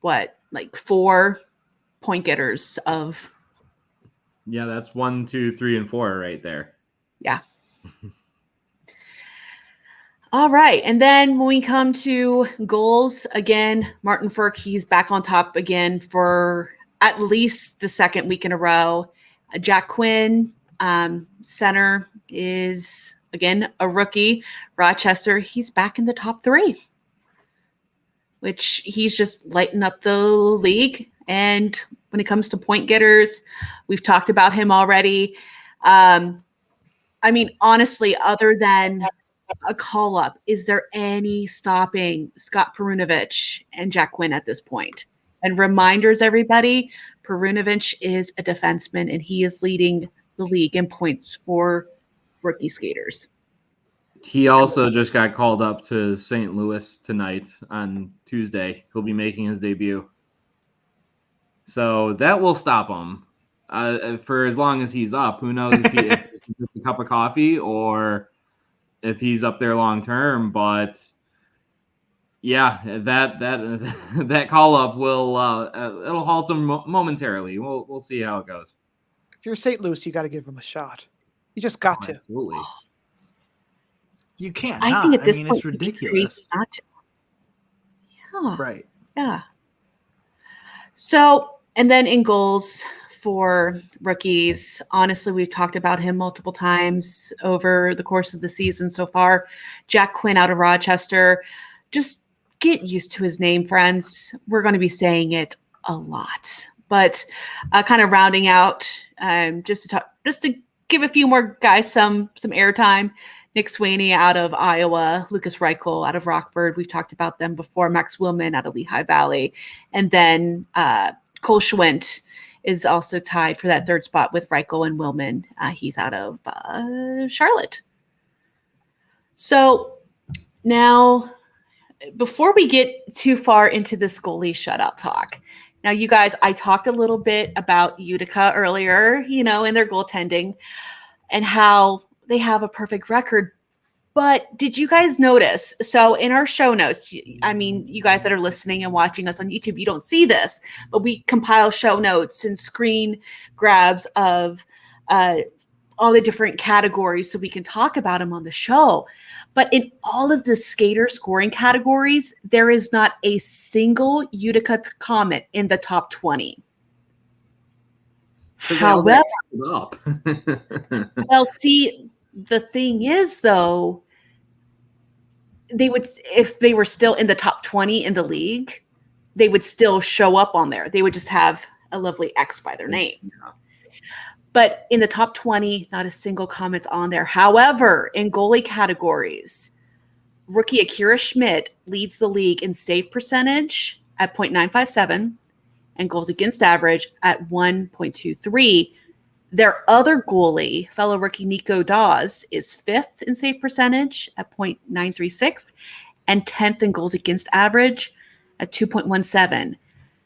4 point getters of. Yeah, that's 1, 2, 3, and 4 right there. Yeah. All right. And then when we come to goals, again, Martin Furk, he's back on top again for at least the 2nd week in a row. Jack Quinn, center, is, again, a rookie. Rochester, he's back in the top 3, which he's just lighting up the league. And when it comes to point getters. We've talked about him already. I mean, honestly, other than a call up, is there any stopping Scott Brunovich and Jack Quinn at this point? And reminders, everybody, Brunovich is a defenseman and he is leading the league in points for rookie skaters. He also just got called up to St. Louis tonight on Tuesday. He'll be making his debut. So that will stop him for as long as he's up. Who knows if it's just a cup of coffee or if he's up there long term. But yeah, that call up will it'll halt him momentarily. We'll see how it goes. If you're St. Louis, you got to give him a shot. You just got to. Absolutely. You can't. I think at this point it's ridiculous. Not to. Yeah. Right. Yeah. So, and then in goals for rookies, honestly, we've talked about him multiple times over the course of the season so far. Jack Quinn out of Rochester. Just get used to his name, friends. We're going to be saying it a lot. But kind of rounding out, just to give a few more guys some airtime. Nick Sweeney out of Iowa, Lucas Reichel out of Rockford. We've talked about them before. Max Willman out of Lehigh Valley. And then Cole Schwint is also tied for that third spot with Reichel and Willman. He's out of Charlotte. So now, before we get too far into this goalie shutout talk, now you guys, I talked a little bit about Utica earlier, in their goaltending and how they have a perfect record. But did you guys notice? So in our show notes, I mean, you guys that are listening and watching us on YouTube, you don't see this, but we compile show notes and screen grabs of all the different categories so we can talk about them on the show. But in all of the skater scoring categories, there is not a single Utica Comet in the top 20. However, well, see, the thing is, though, they would, if they were still in the top 20 in the league, they would still show up on there. They would just have a lovely X by their name. Yeah. But in the top 20, not a single Comet's on there. However, in goalie categories, rookie Akira Schmidt leads the league in save percentage at .957 and goals against average at 1.23. Their other goalie, fellow rookie Nico Dawes, is fifth in save percentage at .936 and 10th in goals against average at 2.17.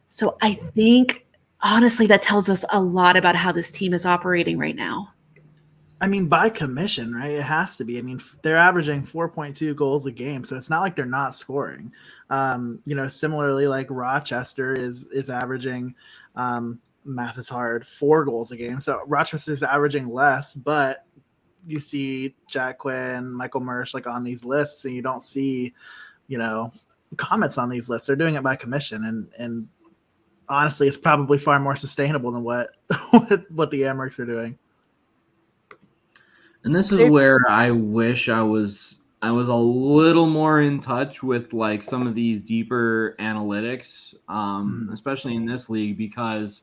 So I think, honestly, that tells us a lot about how this team is operating right now. I mean, by commission, right? It has to be. I mean, they're averaging 4.2 goals a game, so it's not like they're not scoring. Similarly, like Rochester is averaging math is hard, 4 goals a game. So Rochester is averaging less, but you see Jack Quinn, Michael Mersch like on these lists, and you don't see, Comets on these lists. They're doing it by commission, and honestly, it's probably far more sustainable than what the Amerks are doing. And this is where I wish I was a little more in touch with like some of these deeper analytics, especially in this league, because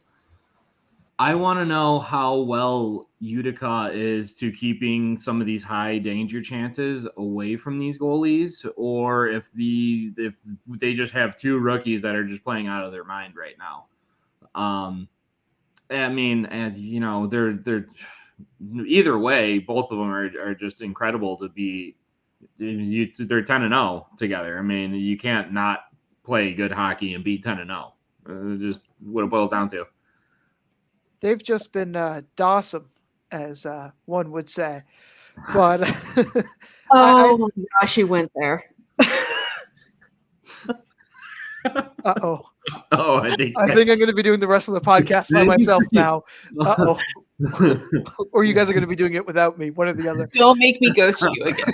I want to know how well Utica is to keeping some of these high danger chances away from these goalies, or if they just have 2 rookies that are just playing out of their mind right now. I mean, as you know, they're either way, both of them are just incredible to be. They're 10-0 together. I mean, you can't not play good hockey and be 10-0. Just what it boils down to. They've just been Dawson, as one would say. But my gosh, you went there. Uh-oh. Oh, I think I'm going to be doing the rest of the podcast by myself now. Uh-oh. Or you guys are going to be doing it without me, one or the other. Don't make me ghost you again.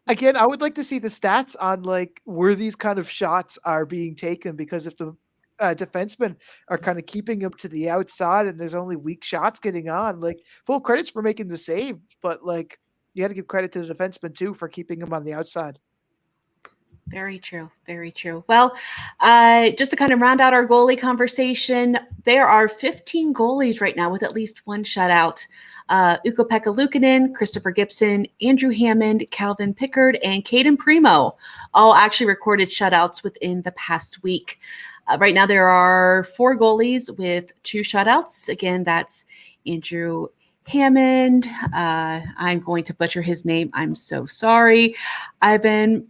Again, I would like to see the stats on like where these kind of shots are being taken, because if the defensemen are kind of keeping up to the outside and there's only weak shots getting on, like full credits for making the save, but like you got to give credit to the defenseman too for keeping them on the outside. Very true. Very true. Well, just to kind of round out our goalie conversation, there are 15 goalies right now with at least one shutout. Ukko Pekka-Luukkonen, Christopher Gibson, Andrew Hammond, Calvin Pickard, and Caden Primo all actually recorded shutouts within the past week. Right now, there are 4 goalies with 2 shutouts. Again, that's Andrew Hammond. I'm going to butcher his name. I'm so sorry. Ivan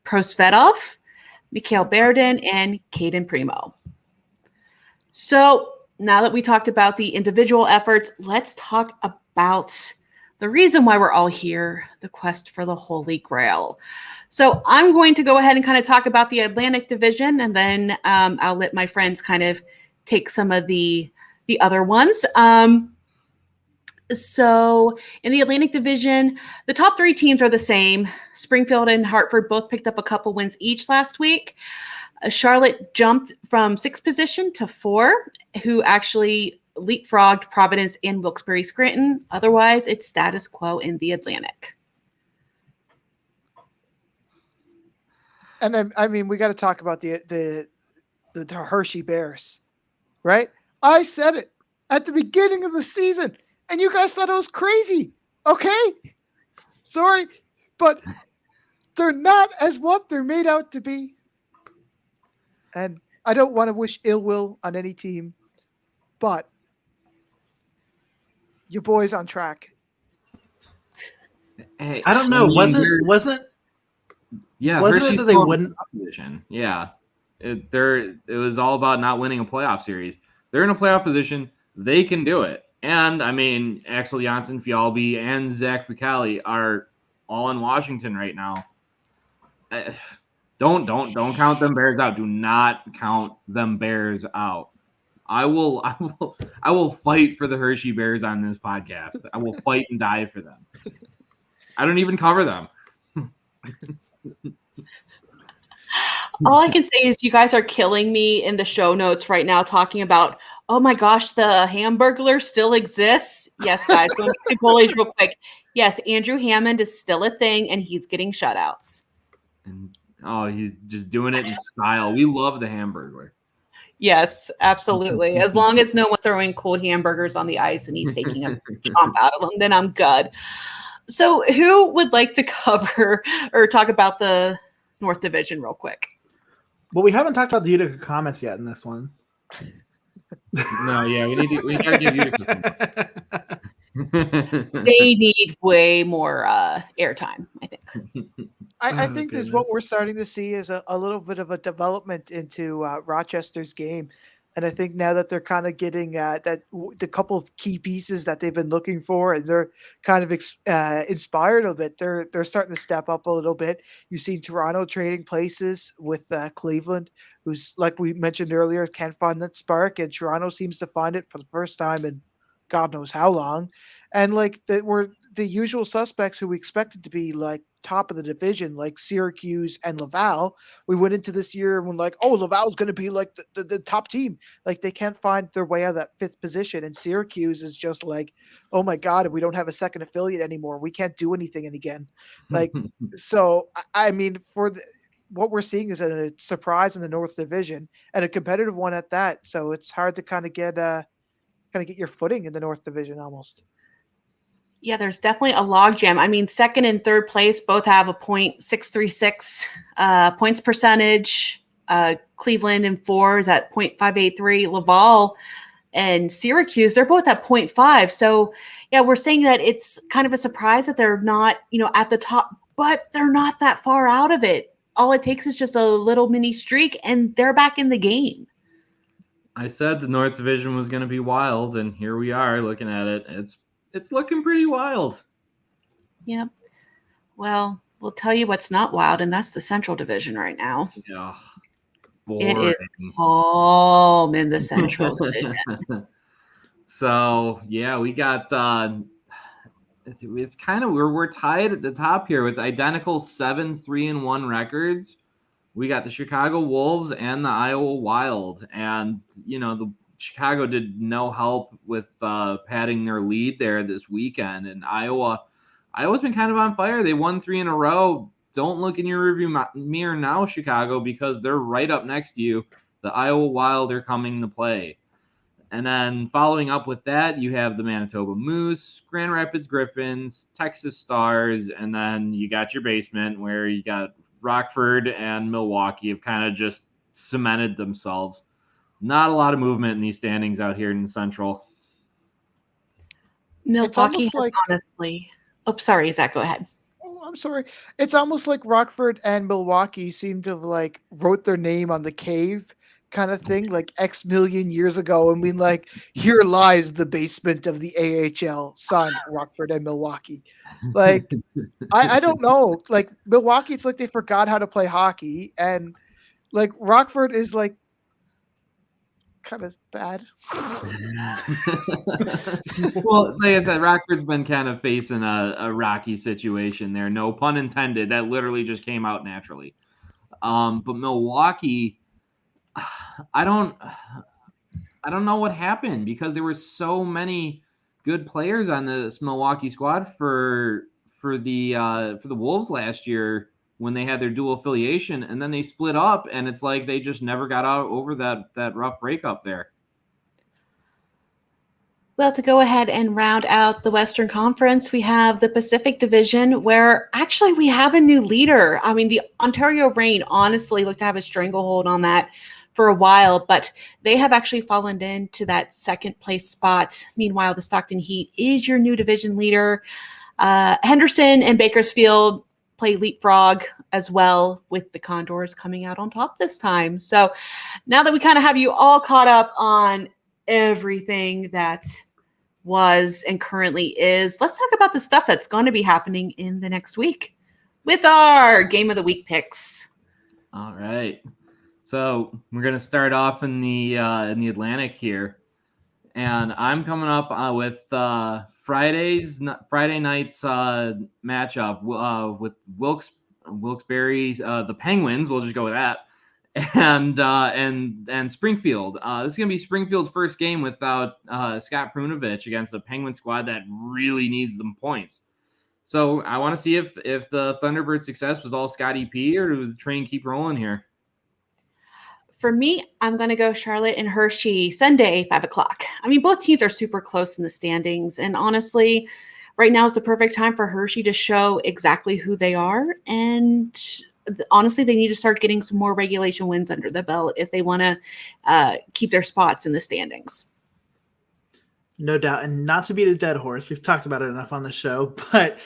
Prosvetov, Mikhail Berdin, and Caden Primo. So now that we talked about the individual efforts, let's talk about the reason why we're all here, the quest for the Holy Grail. So I'm going to go ahead and kind of talk about the Atlantic Division, and then I'll let my friends kind of take some of the other ones. So in the Atlantic Division, the top 3 teams are the same. Springfield and Hartford both picked up a couple wins each last week. Charlotte jumped from 6th position to 4, who actually leapfrogged Providence and Wilkes-Barre Scranton. Otherwise, it's status quo in the Atlantic. And I mean, we got to talk about the Hershey Bears, right? I said it at the beginning of the season, and you guys thought it was crazy. Okay, sorry, but they're not as what they're made out to be. And I don't want to wish ill will on any team, but your boy's on track. Hey, I don't know. Wasn't Hershey's it that they still wouldn't? in position. Yeah, it was all about not winning a playoff series. They're in a playoff position. They can do it. And I mean, Axel Janssen, Fjallby, and Zach Fukali are all in Washington right now. Don't count them Bears out. Do not count them Bears out. I will fight for the Hershey Bears on this podcast. I will fight and die for them. I don't even cover them. All I can say is you guys are killing me in the show notes right now talking about, oh my gosh, the Hamburglar still exists. Yes, guys, going to the goalies real quick. Yes, Andrew Hammond is still a thing, and he's getting shutouts. And he's just doing it in style. We love the Hamburglar. Yes, absolutely. As long as no one's throwing cold hamburgers on the ice and he's taking a chomp out of them, then I'm good. So who would like to cover or talk about the North Division real quick? Well, we haven't talked about the Utica Comets yet in this one. No, yeah, we gotta give you. They need way more airtime, I think. I think this what we're starting to see is a little bit of a development into Rochester's game. And I think now that they're kind of getting the couple of key pieces that they've been looking for, and they're kind of inspired a bit, they're starting to step up a little bit. You've seen Toronto trading places with Cleveland, who's, like we mentioned earlier, can't find that spark, and Toronto seems to find it for the first time in God knows how long. And like we're the usual suspects who we expected to be like top of the division, like Syracuse and Laval. We went into this year and we're like, oh, Laval's going to be like the top team. Like they can't find their way out of that 5th position. And Syracuse is just like, oh my God, we don't have a second affiliate anymore. We can't do anything. And again, like, so, I mean, what we're seeing is a surprise in the North Division and a competitive one at that. So it's hard to kind of get your footing in the North Division almost. Yeah, there's definitely a logjam. I mean, 2nd and 3rd place both have a .636 points percentage. Cleveland and 4 is at .583. Laval and Syracuse, they're both at .5. So, yeah, we're saying that it's kind of a surprise that they're not, at the top, but they're not that far out of it. All it takes is just a little mini streak, and they're back in the game. I said the North Division was going to be wild, and here we are looking at it. It's looking pretty wild. Yep. Well, we'll tell you what's not wild, and that's the Central Division right now. Yeah. It is calm in the Central Division. So, yeah, we got it's kind of we're tied at the top here with identical 7-3-1 records. We got the Chicago Wolves and the Iowa Wild, and the Chicago did no help with padding their lead there this weekend. And Iowa's been kind of on fire. They won 3 in a row don't look in your rearview mirror now, Chicago, because they're right up next to you. The Iowa Wild are coming to play. And then following up with that, you have the Manitoba Moose, Grand Rapids Griffins, Texas Stars, and then you got your basement where you got Rockford and Milwaukee have kind of just cemented themselves. Not a lot of movement in these standings out here in the Central. Milwaukee has honestly. Oh, sorry, Zach. Go ahead. Oh, I'm sorry. It's almost like Rockford and Milwaukee seem to have like wrote their name on the cave kind of thing, like X million years ago, and been like, here lies the basement of the AHL, signed Rockford and Milwaukee. Like, I don't know. Like Milwaukee, it's like they forgot how to play hockey, and like Rockford is like kind of bad. Well, like I said, Rockford's been kind of facing a rocky situation there. No pun intended. That literally just came out naturally. But Milwaukee, I don't know what happened because there were so many good players on this Milwaukee squad for the Wolves last year when they had their dual affiliation, and then they split up, and it's like they just never got out over that rough breakup there. Well, to go ahead and round out the Western Conference, we have the Pacific Division, where actually we have a new leader. I mean, the Ontario Reign honestly looked to have a stranglehold on that for a while, but they have actually fallen into that second place spot. Meanwhile, the Stockton Heat is your new division leader. Henderson and Bakersfield play leapfrog as well, with the Condors coming out on top this time. So now that we kind of have you all caught up on everything that was and currently is, let's talk about the stuff that's going to be happening in the next week with our Game of the Week picks. All right. So we're going to start off in the Atlantic here. And I'm coming up with Friday night's matchup with Wilkes-Barre, the Penguins. We'll just go with that, and Springfield. This is gonna be Springfield's first game without Scott Brunovich against a Penguin squad that really needs them points. So I want to see if the Thunderbird success was all Scotty P, or did the train keep rolling here? For me, I'm going to go Charlotte and Hershey Sunday, 5:00. I mean, both teams are super close in the standings. And honestly, right now is the perfect time for Hershey to show exactly who they are. And honestly, they need to start getting some more regulation wins under the belt if they want to keep their spots in the standings. No doubt. And not to beat a dead horse, we've talked about it enough on the show, but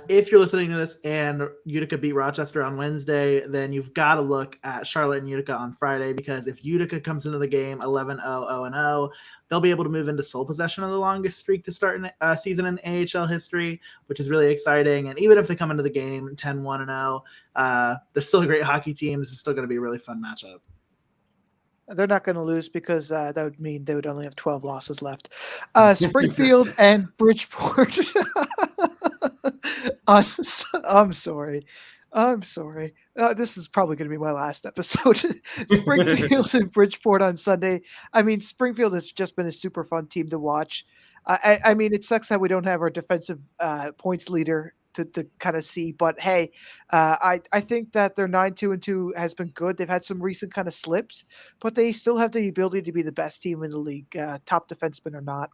if you're listening to this and Utica beat Rochester on Wednesday, then you've got to look at Charlotte and Utica on Friday, because if Utica comes into the game 11-0-0-0, they'll be able to move into sole possession of the longest streak to start a season in AHL history, which is really exciting. And even if they come into the game 10-1-0, they're still a great hockey team. This is still going to be a really fun matchup. They're not going to lose because that would mean they would only have 12 losses left. Springfield and Bridgeport. I'm sorry. This is probably going to be my last episode. Springfield and Bridgeport on Sunday. I mean, Springfield has just been a super fun team to watch. I mean, it sucks that we don't have our defensive points leader to kind of see, but hey, I think that their 9-2-2 has been good. They've had some recent kind of slips, but they still have the ability to be the best team in the league, top defenseman or not.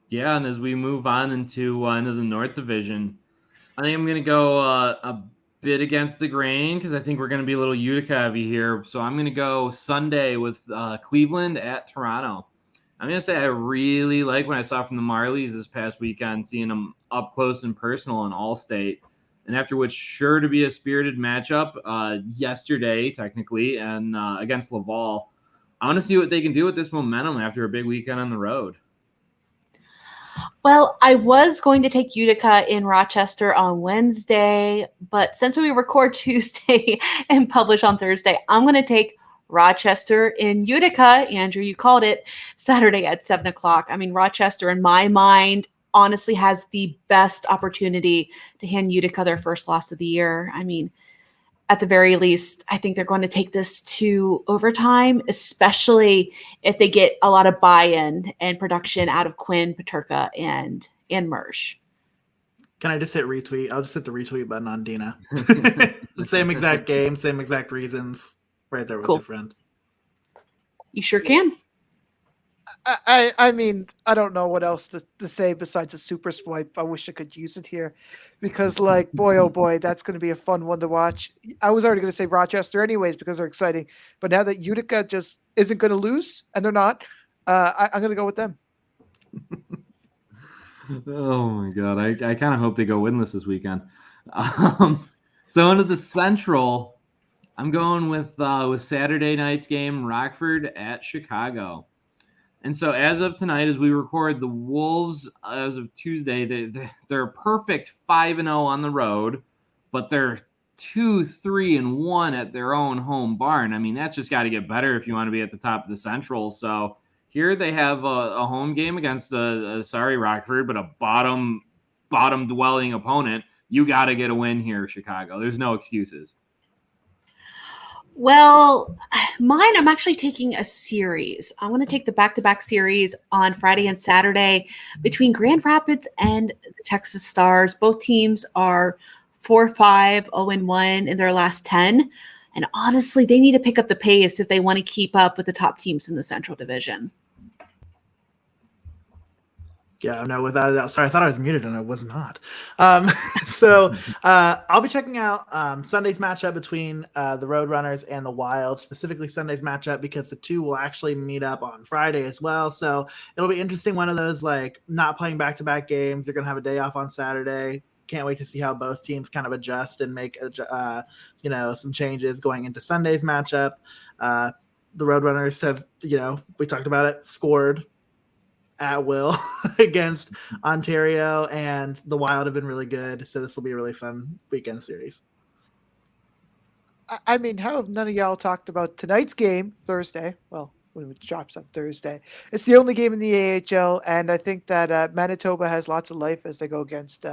Yeah, and as we move on into the North Division, I think I'm going to go a bit against the grain because I think we're going to be a little Utica heavy here. So I'm going to go Sunday with Cleveland at Toronto. I'm going to say I really like what I saw from the Marlies this past weekend, seeing them up close and personal in All-State, and after what's sure to be a spirited matchup yesterday, technically, and against Laval. I want to see what they can do with this momentum after a big weekend on the road. Well, I was going to take Utica in Rochester on Wednesday, but since we record Tuesday and publish on Thursday, I'm going to take Rochester in Utica. Andrew, you called it, Saturday at 7:00. I mean, Rochester, in my mind, honestly has the best opportunity to hand Utica their first loss of the year. I mean, at the very least, I think they're going to take this to overtime, especially if they get a lot of buy-in and production out of Quinn, Peterka, and Mersch. Can I just hit retweet? I'll just hit the retweet button on Deana. The same exact game, same exact reasons. Right there with Cool. your friend. You sure can. I mean, I don't know what else to say besides a super swipe. I wish I could use it here because, like, boy, oh boy, that's going to be a fun one to watch. I was already going to say Rochester anyways because they're exciting. But now that Utica just isn't going to lose, and they're not, I'm going to go with them. Oh my god, I kind of hope they go winless this weekend. So into the Central, I'm going with Saturday night's game, Rockford at Chicago. And so as of tonight, as we record, the Wolves, as of Tuesday, they're a perfect 5-0 on the road, but they're 2-3-1 at their own home barn. I mean, that's just got to get better if you want to be at the top of the Central. So here they have a home game against Rockford, but a bottom dwelling opponent. You got to get a win here, Chicago. There's no excuses. Well, mine, I'm actually taking a series. I'm going to take the back-to-back series on Friday and Saturday between Grand Rapids and the Texas Stars. Both teams are 4-5, 0-1 in their last 10. And honestly, they need to pick up the pace if they want to keep up with the top teams in the Central Division. Yeah, no, without a doubt. Sorry, I thought I was muted and I was not. So I'll be checking out Sunday's matchup between the Roadrunners and the Wild, specifically Sunday's matchup because the two will actually meet up on Friday as well. So it'll be interesting. One of those, like, not playing back-to-back games. They're going to have a day off on Saturday. Can't wait to see how both teams kind of adjust and make some changes going into Sunday's matchup. The Roadrunners have, we talked about it, scored at will against Ontario, and the Wild have been really good. So this will be a really fun weekend series. I mean, how have none of y'all talked about tonight's game Thursday? Well, when it drops on Thursday, it's the only game in the AHL, and I think that Manitoba has lots of life as they go against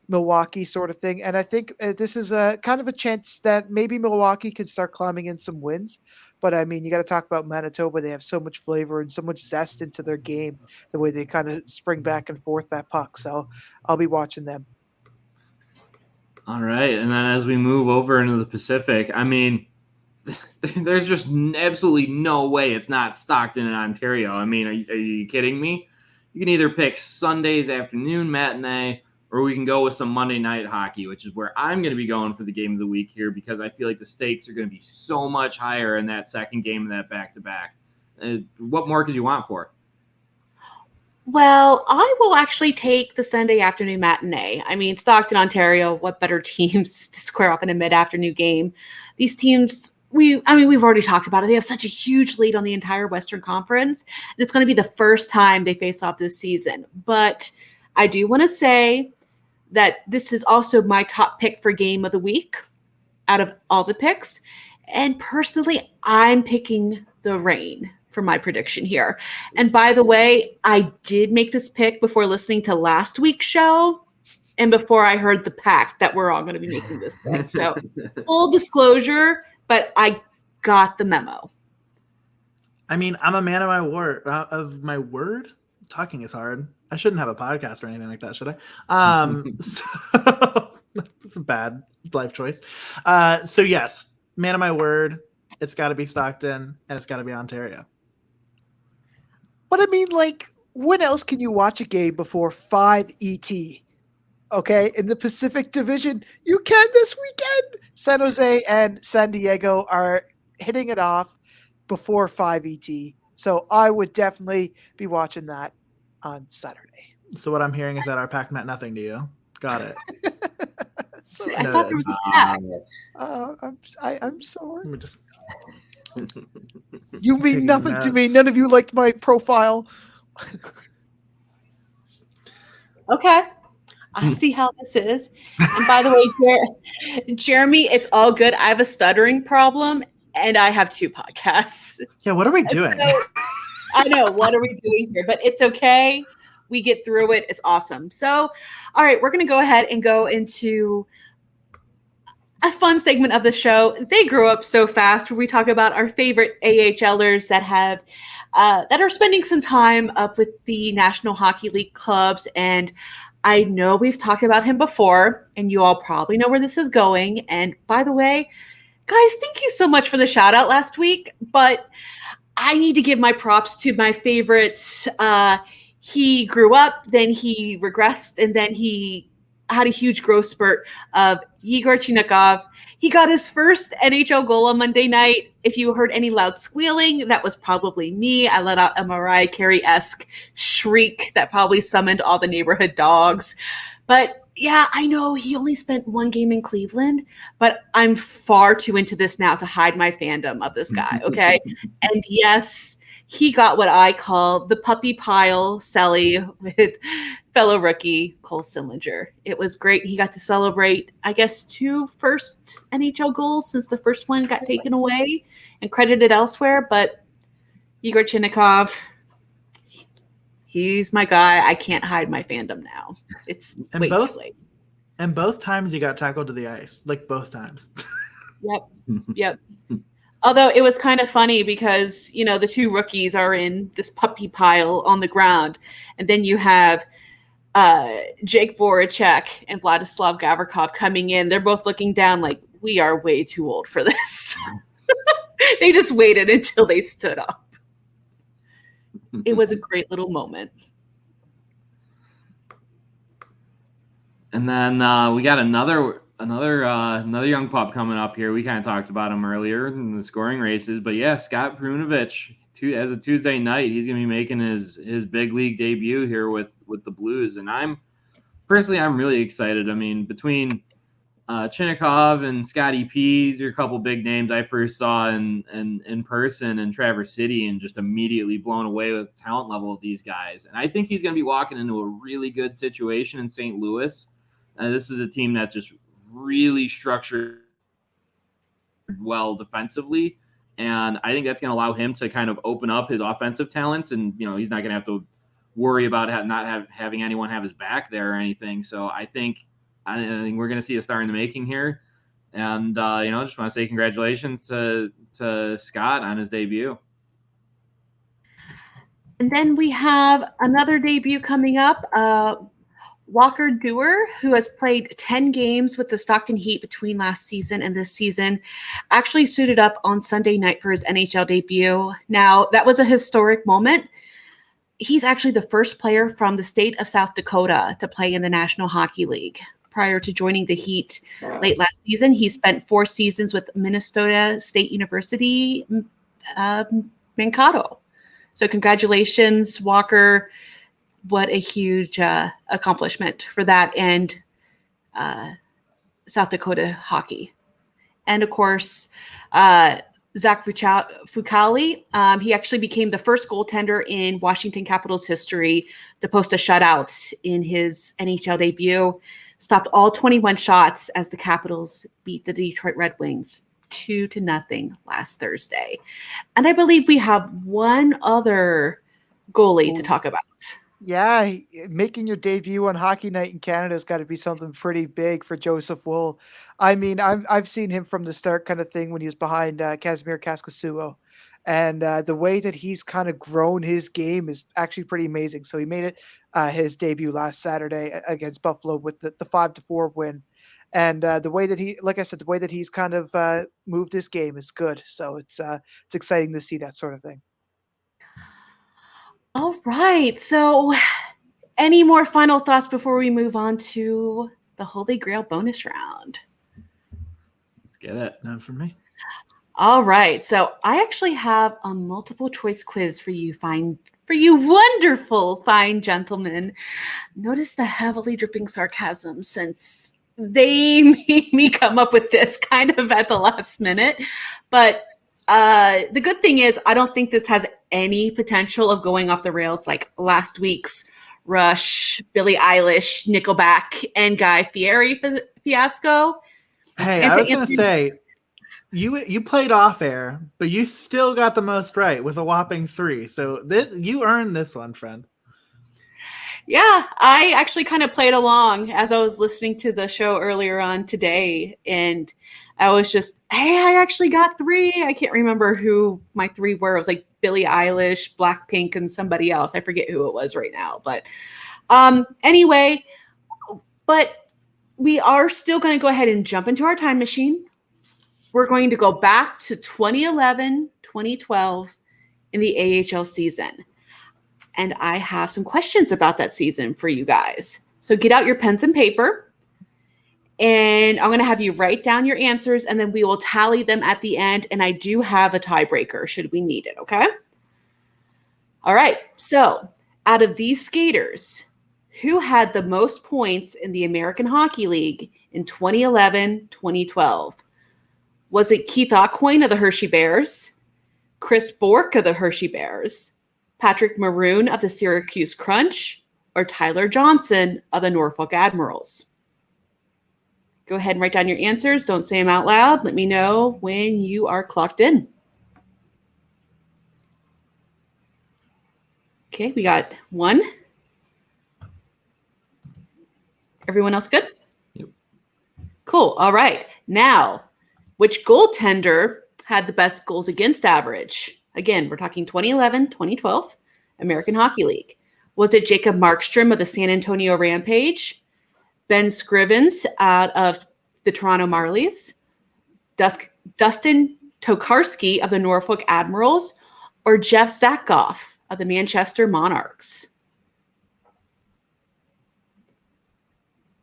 Milwaukee, sort of thing. And I think this is a kind of a chance that maybe Milwaukee could start climbing in some wins. But I mean, you got to talk about Manitoba. They have so much flavor and so much zest into their game, the way they kind of spring back and forth that puck. So I'll be watching them. All right. And then as we move over into the Pacific, I mean, there's just absolutely no way it's not Stockton and Ontario. I mean, are you kidding me? You can either pick Sunday's afternoon matinee, or we can go with some Monday night hockey, which is where I'm going to be going for the game of the week here because I feel like the stakes are going to be so much higher in that second game of that back-to-back. What more could you want for it? Well, I will actually take the Sunday afternoon matinee. I mean, Stockton, Ontario, what better teams to square up in a mid-afternoon game? These teams, we've already talked about it. They have such a huge lead on the entire Western Conference, and it's going to be the first time they face off this season. But I do want to say that this is also my top pick for game of the week out of all the picks. And personally, I'm picking the Reign for my prediction here. And by the way, I did make this pick before listening to last week's show and before I heard the pact that we're all going to be making this pick. So full disclosure, but I got the memo. I mean, I'm a man of my word. Talking is hard. I shouldn't have a podcast or anything like that, should I? So that's a bad life choice. So yes, man of my word, it's got to be Stockton and it's got to be Ontario. But I mean, like, when else can you watch a game before 5 ET? Okay, in the Pacific Division, you can this weekend. San Jose and San Diego are hitting it off before 5 ET. So I would definitely be watching that on Saturday. So what I'm hearing is that our pact meant nothing to you. Got it. So I thought there was a pact. I'm sorry. Let me just... You mean nothing to me. None of you liked my profile. Okay. I see how this is. And by the way, Jeremy, it's all good. I have a stuttering problem and I have 2 podcasts. Yeah, what are we doing? So, I know, what are we doing here? But it's okay. We get through it. It's awesome. So, all right, we're going to go ahead and go into a fun segment of the show. They grew up so fast, where we talk about our favorite AHLers that have that are spending some time up with the National Hockey League clubs. And I know we've talked about him before, and you all probably know where this is going. And by the way, guys, thank you so much for the shout out last week. But I need to give my props to my favorites. He grew up, then he regressed, and then he had a huge growth spurt of Yegor Chinakhov. He got his first NHL goal on Monday night. If you heard any loud squealing, that was probably me. I let out a Mariah Carey-esque shriek that probably summoned all the neighborhood dogs. But yeah, I know he only spent one game in Cleveland, but I'm far too into this now to hide my fandom of this guy, okay? And yes, he got what I call the puppy pile celly with fellow rookie Cole Sillinger. It was great. He got to celebrate, I guess, 2 first NHL goals since the first one got taken away and credited elsewhere. But Yegor Chinakhov, he's my guy. I can't hide my fandom now. It's way too late. And both times he got tackled to the ice, like both times. Yep. Although it was kind of funny because, you know, the 2 rookies are in this puppy pile on the ground. And then you have Jake Voracek and Vladislav Gavrikov coming in. They're both looking down like, we are way too old for this. They just waited until they stood up. It was a great little moment. And then we got another young pup coming up here. We kind of talked about him earlier in the scoring races, but yeah, Scott Brunovich. As a Tuesday night, he's going to be making his big league debut here with the Blues, and I'm really excited. I mean, between Chinakhov and Scotty P, these are a couple big names I first saw in person in Traverse City, and just immediately blown away with the talent level of these guys. And I think he's going to be walking into a really good situation in St. Louis. This is a team that's just really structured well defensively, and I think that's going to allow him to kind of open up his offensive talents. And you know, he's not going to have to worry about having anyone have his back there or anything. So I think we're going to see a star in the making here. And just want to say congratulations to Scott on his debut. And then we have another debut coming up. Walker Duehr, who has played 10 games with the Stockton Heat between last season and this season, actually suited up on Sunday night for his NHL debut. Now, that was a historic moment. He's actually the first player from the state of South Dakota to play in the National Hockey League. Prior to joining the Heat late last season, he spent 4 seasons with Minnesota State University, Mankato. So congratulations, Walker. What a huge accomplishment for that and South Dakota hockey. And of course, Zack Fukali, he actually became the first goaltender in Washington Capitals history to post a shutout in his NHL debut. Stopped all 21 shots as the Capitals beat the Detroit Red Wings 2-0 last Thursday. And I believe we have one other goalie to talk about. Yeah, making your debut on Hockey Night in Canada has got to be something pretty big for Joseph Woll. I mean, I've seen him from the start kind of thing when he was behind Casimir Kaskasuo. And the way that he's kind of grown his game is actually pretty amazing. So he made it his debut last Saturday against Buffalo with the 5-4 win. And the way that the way that he's kind of moved his game is good. So it's exciting to see that sort of thing. All right. So any more final thoughts before we move on to the Holy GrAHL bonus round? Let's get it. None for me. All right. So I actually have a multiple choice quiz for you wonderful, fine gentlemen. Notice the heavily dripping sarcasm since they made me come up with this kind of at the last minute. But the good thing is I don't think this has any potential of going off the rails like last week's Rush, Billie Eilish, Nickelback, and Guy Fieri fiasco. Hey, I was going to say, you played off air, but you still got the most right with a whopping 3. So you earned this one, friend. Yeah, I actually kind of played along as I was listening to the show earlier on today. And I was just, hey, I actually got 3. I can't remember who my 3 were. It was like Billie Eilish, Blackpink, and somebody else. I forget who it was right now. But anyway, But we are still going to go ahead and jump into our time machine. We're going to go back to 2011, 2012 in the AHL season. And I have some questions about that season for you guys. So get out your pens and paper. And I'm going to have you write down your answers, and then we will tally them at the end. And I do have a tiebreaker should we need it, okay? All right. So out of these skaters, who had the most points in the American Hockey League in 2011, 2012? Was it Keith Aucoin of the Hershey Bears, Chris Bourque of the Hershey Bears, Patrick Maroon of the Syracuse Crunch, or Tyler Johnson of the Norfolk Admirals? Go ahead and write down your answers. Don't say them out loud. Let me know when you are clocked in. Okay, we got one. Everyone else good? Yep. Cool. All right. Now, which goaltender had the best goals against average? Again, we're talking 2011, 2012, American Hockey League. Was it Jacob Markstrom of the San Antonio Rampage, Ben Scrivens out of the Toronto Marlies, Dustin Tokarski of the Norfolk Admirals, or Jeff Zatkoff of the Manchester Monarchs?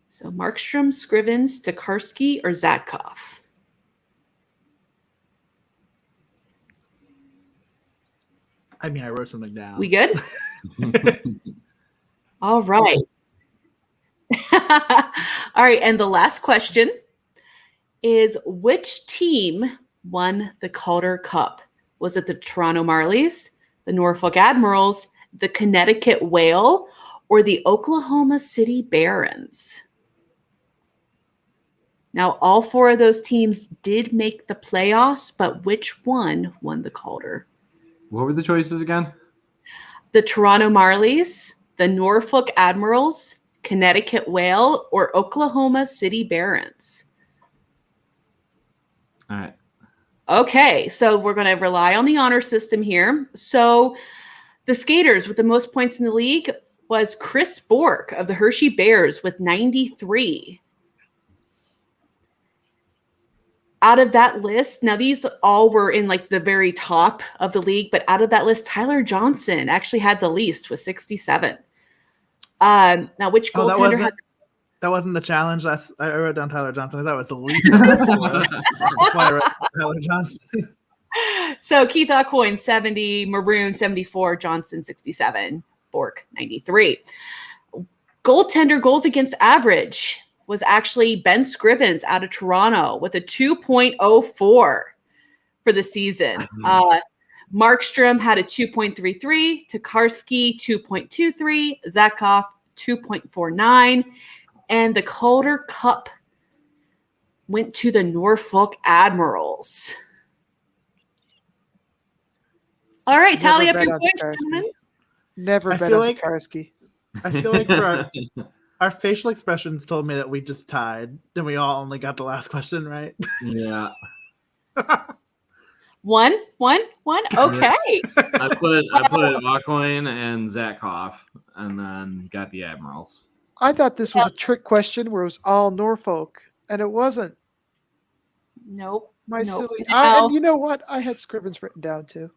So Markstrom, Scrivens, Tokarski, or Zatkoff? I mean, I wrote something down. We good? All right. All right. And the last question is, which team won the Calder Cup? Was it the Toronto Marlies, the Norfolk Admirals, the Connecticut Whale, or the Oklahoma City Barons? Now, all four of those teams did make the playoffs, but which one won the Calder? What were the choices again? The Toronto Marlies, the Norfolk Admirals, Connecticut Whale, or Oklahoma City Barons? All right. Okay, so we're going to rely on the honor system here. So the skaters with the most points in the league was Chris Bourque of the Hershey Bears with 93. Out of that list, now these all were in like the very top of the league, but out of that list, Tyler Johnson actually had the least with 67. Now, which goaltender had? That wasn't the challenge. I wrote down Tyler Johnson. I thought it was the least. That's why I wrote Tyler Johnson. So Keith Aucoin, 70, Maroon, 74, Johnson, 67, Bourque, 93. Goaltender goals against average was actually Ben Scrivens out of Toronto with a 2.04 for the season. Markstrom had a 2.33, Tokarski 2.23, Zatkoff 2.49, and the Calder Cup went to the Norfolk Admirals. All right, tally up your points, gentlemen. Never bet on Tokarski. I feel like for our facial expressions told me that we just tied, and we all only got the last question right. Yeah. One. Okay. I put Aucoin and Zatkoff, and then got the Admirals. I thought this was a trick question where it was all Norfolk, and it wasn't. Nope. Silly. And you know what? I had Scrivens written down too.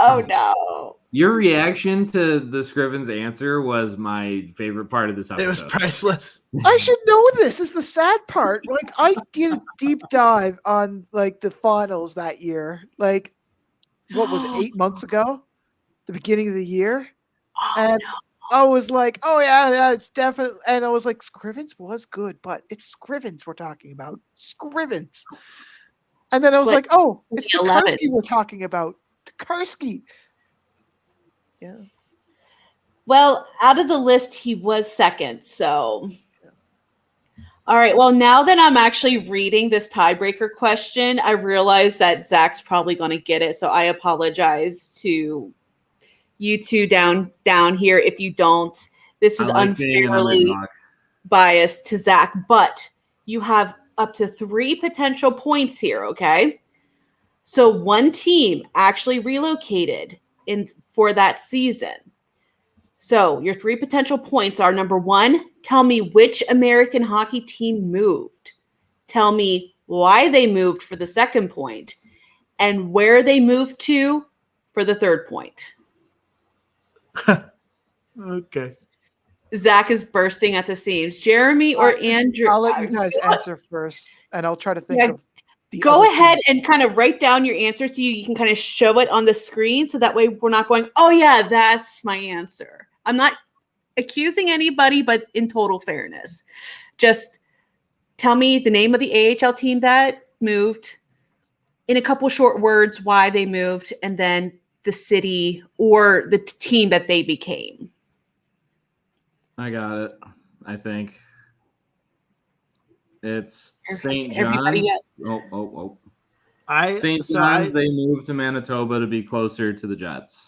Oh no. Your reaction to the Scrivens answer was my favorite part of this episode. It was priceless. I should know this. Is the sad part. Like, I did a deep dive on like the finals that year. Like, what was it, 8 months ago? The beginning of the year. And I was like, oh yeah, it's definitely. And I was like, Scrivens was good, but it's Scrivens we're talking about. Scrivens. And then I was like, oh, it's Tokarski we're talking about. Tokarski. Yeah. Well, out of the list, he was second. So, all right. Well, now that I'm actually reading this tiebreaker question, I realize that Zach's probably going to get it. So I apologize to you two down here. If you don't, this is unfairly biased to Zach. But you have up to 3 potential points here. Okay. So one team actually relocated for that season. So your 3 potential points are: number 1, tell me which American hockey team moved. Tell me why they moved for the second point, and where they moved to for the third point. Okay. Zach is bursting at the seams. Jeremy or Andrew? I'll let you guys answer first, and I'll try to think of the Go other ahead team. and kind of write down your answer so you can kind of show it on the screen, so that way we're not going, oh yeah, that's my answer. I'm not accusing anybody, but in total fairness, just tell me the name of the AHL team that moved, in a couple short words why they moved, and then the city or the team that they became. I got it. I think it's St. Everybody John's. else. Oh. I St. so John's, I- they moved to Manitoba to be closer to the Jets.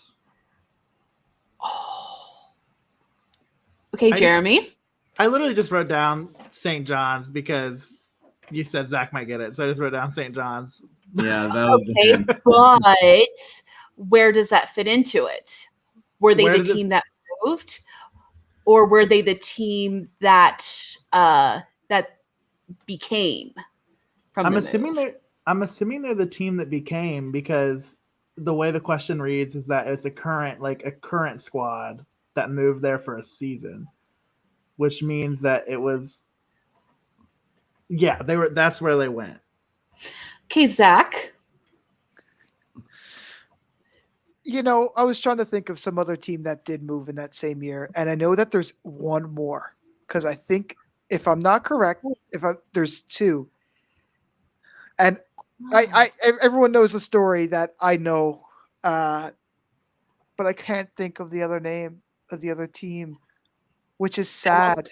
Okay, I Jeremy. I literally just wrote down St. John's because you said Zach might get it, so I just wrote down St. John's. Yeah, that was the Okay, hint. but where does that fit into it? Were they Where the does it- team that moved, or were they the team that that became from I'm the assuming move? they're the team that became, because the way the question reads is that it's a current squad that moved there for a season, which means that it was that's where they went. Okay, Zach. I was trying to think of some other team that did move in that same year, and I know that there's one more, because I think, if I'm not correct, there's 2, and everyone knows the story that I know, but I can't think of the other name of the other team, which is sad.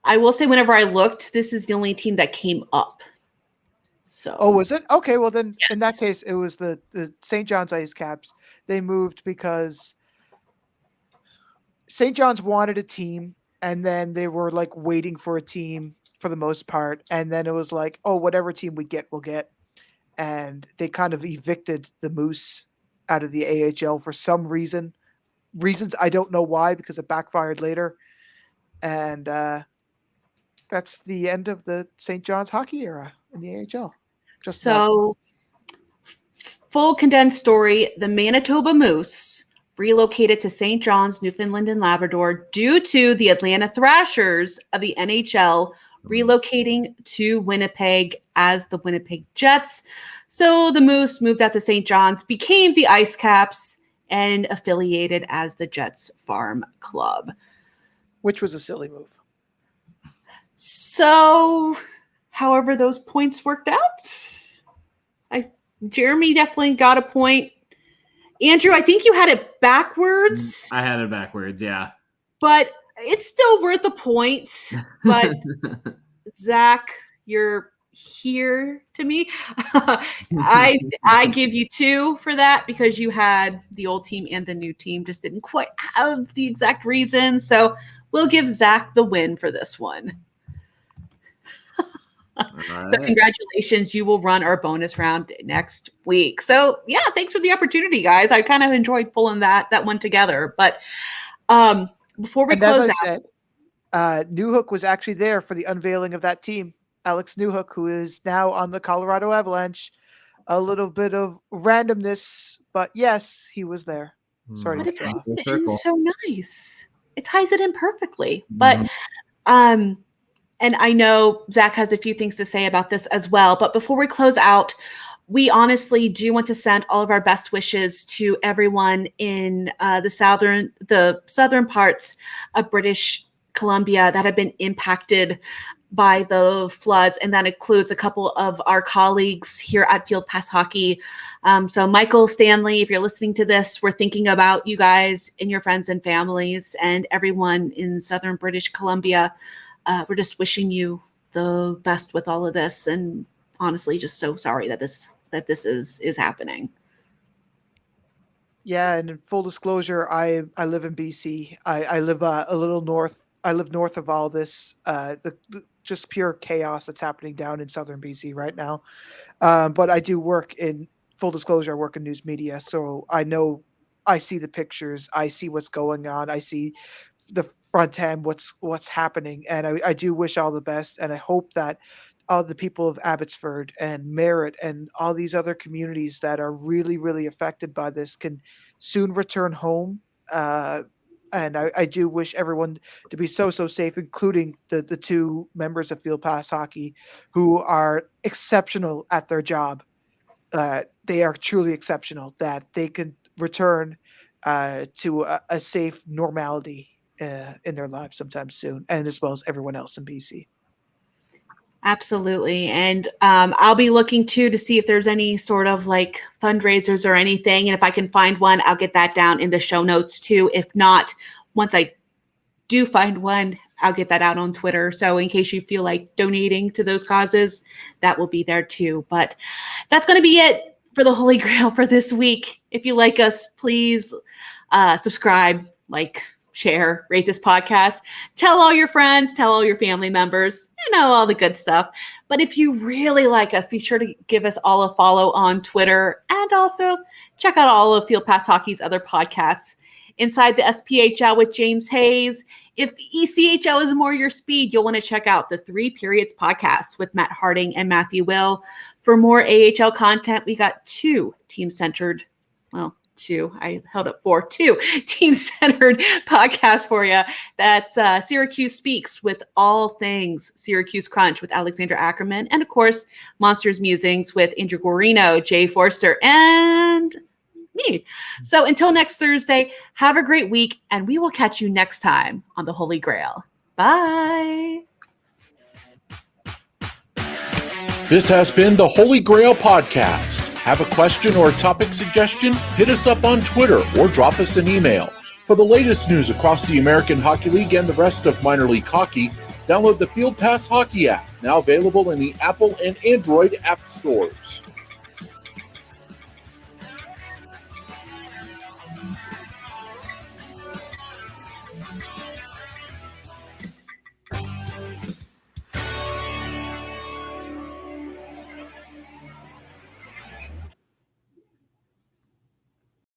I will say, whenever I looked, this is the only team that came up. So, Oh, was it? Okay, well then, in that Yes. case, it was the St. John's Ice Caps. They moved because St. John's wanted a team, and then they were like waiting for a team for the most part, and then it was like, oh, whatever team we get, we'll get. And they kind of evicted the Moose out of the AHL for some reasons I don't know why, because it backfired later. And that's the end of the St. John's hockey era in the AHL. Full condensed story: the Manitoba Moose relocated to St. John's, Newfoundland and Labrador, due to the Atlanta Thrashers of the NHL relocating to Winnipeg as the Winnipeg Jets. So the Moose moved out to St. John's, became the Ice Caps, and affiliated as the Jets Farm Club. Which was a silly move. So, however those points worked out, Jeremy definitely got a point. Andrew, I think you had it backwards. I had it backwards, yeah. But it's still worth a point. But Zach, you're here to me. I give you 2 for that, because you had the old team and the new team, just didn't quite have the exact reason. So we'll give Zach the win for this one. Right. So congratulations, you will run our bonus round next week. So yeah, thanks for the opportunity, guys. I kind of enjoyed pulling that one together. But before we close out, Newhook was actually there for the unveiling of that team. Alex Newhook, who is now on the Colorado Avalanche. A little bit of randomness, but yes, he was there. Sorry but to it ties interrupt. it in so nice. It ties it in perfectly. But and I know Zach has a few things to say about this as well. But before we close out, we honestly do want to send all of our best wishes to everyone in the southern parts of British Columbia that have been impacted by the floods, and that includes a couple of our colleagues here at Field Pass Hockey. So Michael, Stanley, if you're listening to this, we're thinking about you guys and your friends and families and everyone in southern British Columbia. We're just wishing you the best with all of this, and honestly, just so sorry that this is happening. Yeah, and in full disclosure, I live in BC. I live a little north. I live north of all this, the just pure chaos that's happening down in southern BC right now. But I do work in full disclosure. I work in news media, so I know I see the pictures, I see what's going on, I see the front end, what's happening, and I do wish all the best, and I hope that all the people of Abbotsford and Merritt and all these other communities that are really, really affected by this can soon return home. And I do wish everyone to be so safe, including the two members of Field Pass Hockey who are exceptional at their job. They are truly exceptional, that they can return to a safe normality in their lives sometime soon, and as well as everyone else in BC. Absolutely. And I'll be looking too to see if there's any sort of like fundraisers or anything. And if I can find one, I'll get that down in the show notes too. If not, once I do find one, I'll get that out on Twitter. So in case you feel like donating to those causes, that will be there too. But that's going to be it for the Holy Grail for this week. If you like us, please subscribe, like, share, rate this podcast, tell all your friends, tell all your family members, all the good stuff. But if you really like us, be sure to give us all a follow on Twitter, and also check out all of Field Pass Hockey's other podcasts. Inside the SPHL with James Hayes. If ECHL is more your speed, you'll want to check out the 3 Periods podcast with Matt Harding and Matthew Will. For more AHL content, we got 2 team-centered, I held up 4, 2 team-centered podcasts for you. That's Syracuse Speaks with all things Syracuse Crunch with Alexander Ackerman, and of course, Monsters Musings with Andrew Guarino, Jay Forster, and me. So until next Thursday, have a great week, and we will catch you next time on the Holy Grail. Bye. This has been the Holy Grail Podcast. Have a question or a topic suggestion? Hit us up on Twitter or drop us an email. For the latest news across the American Hockey League and the rest of minor league hockey, download the Field Pass Hockey app, now available in the Apple and Android app stores.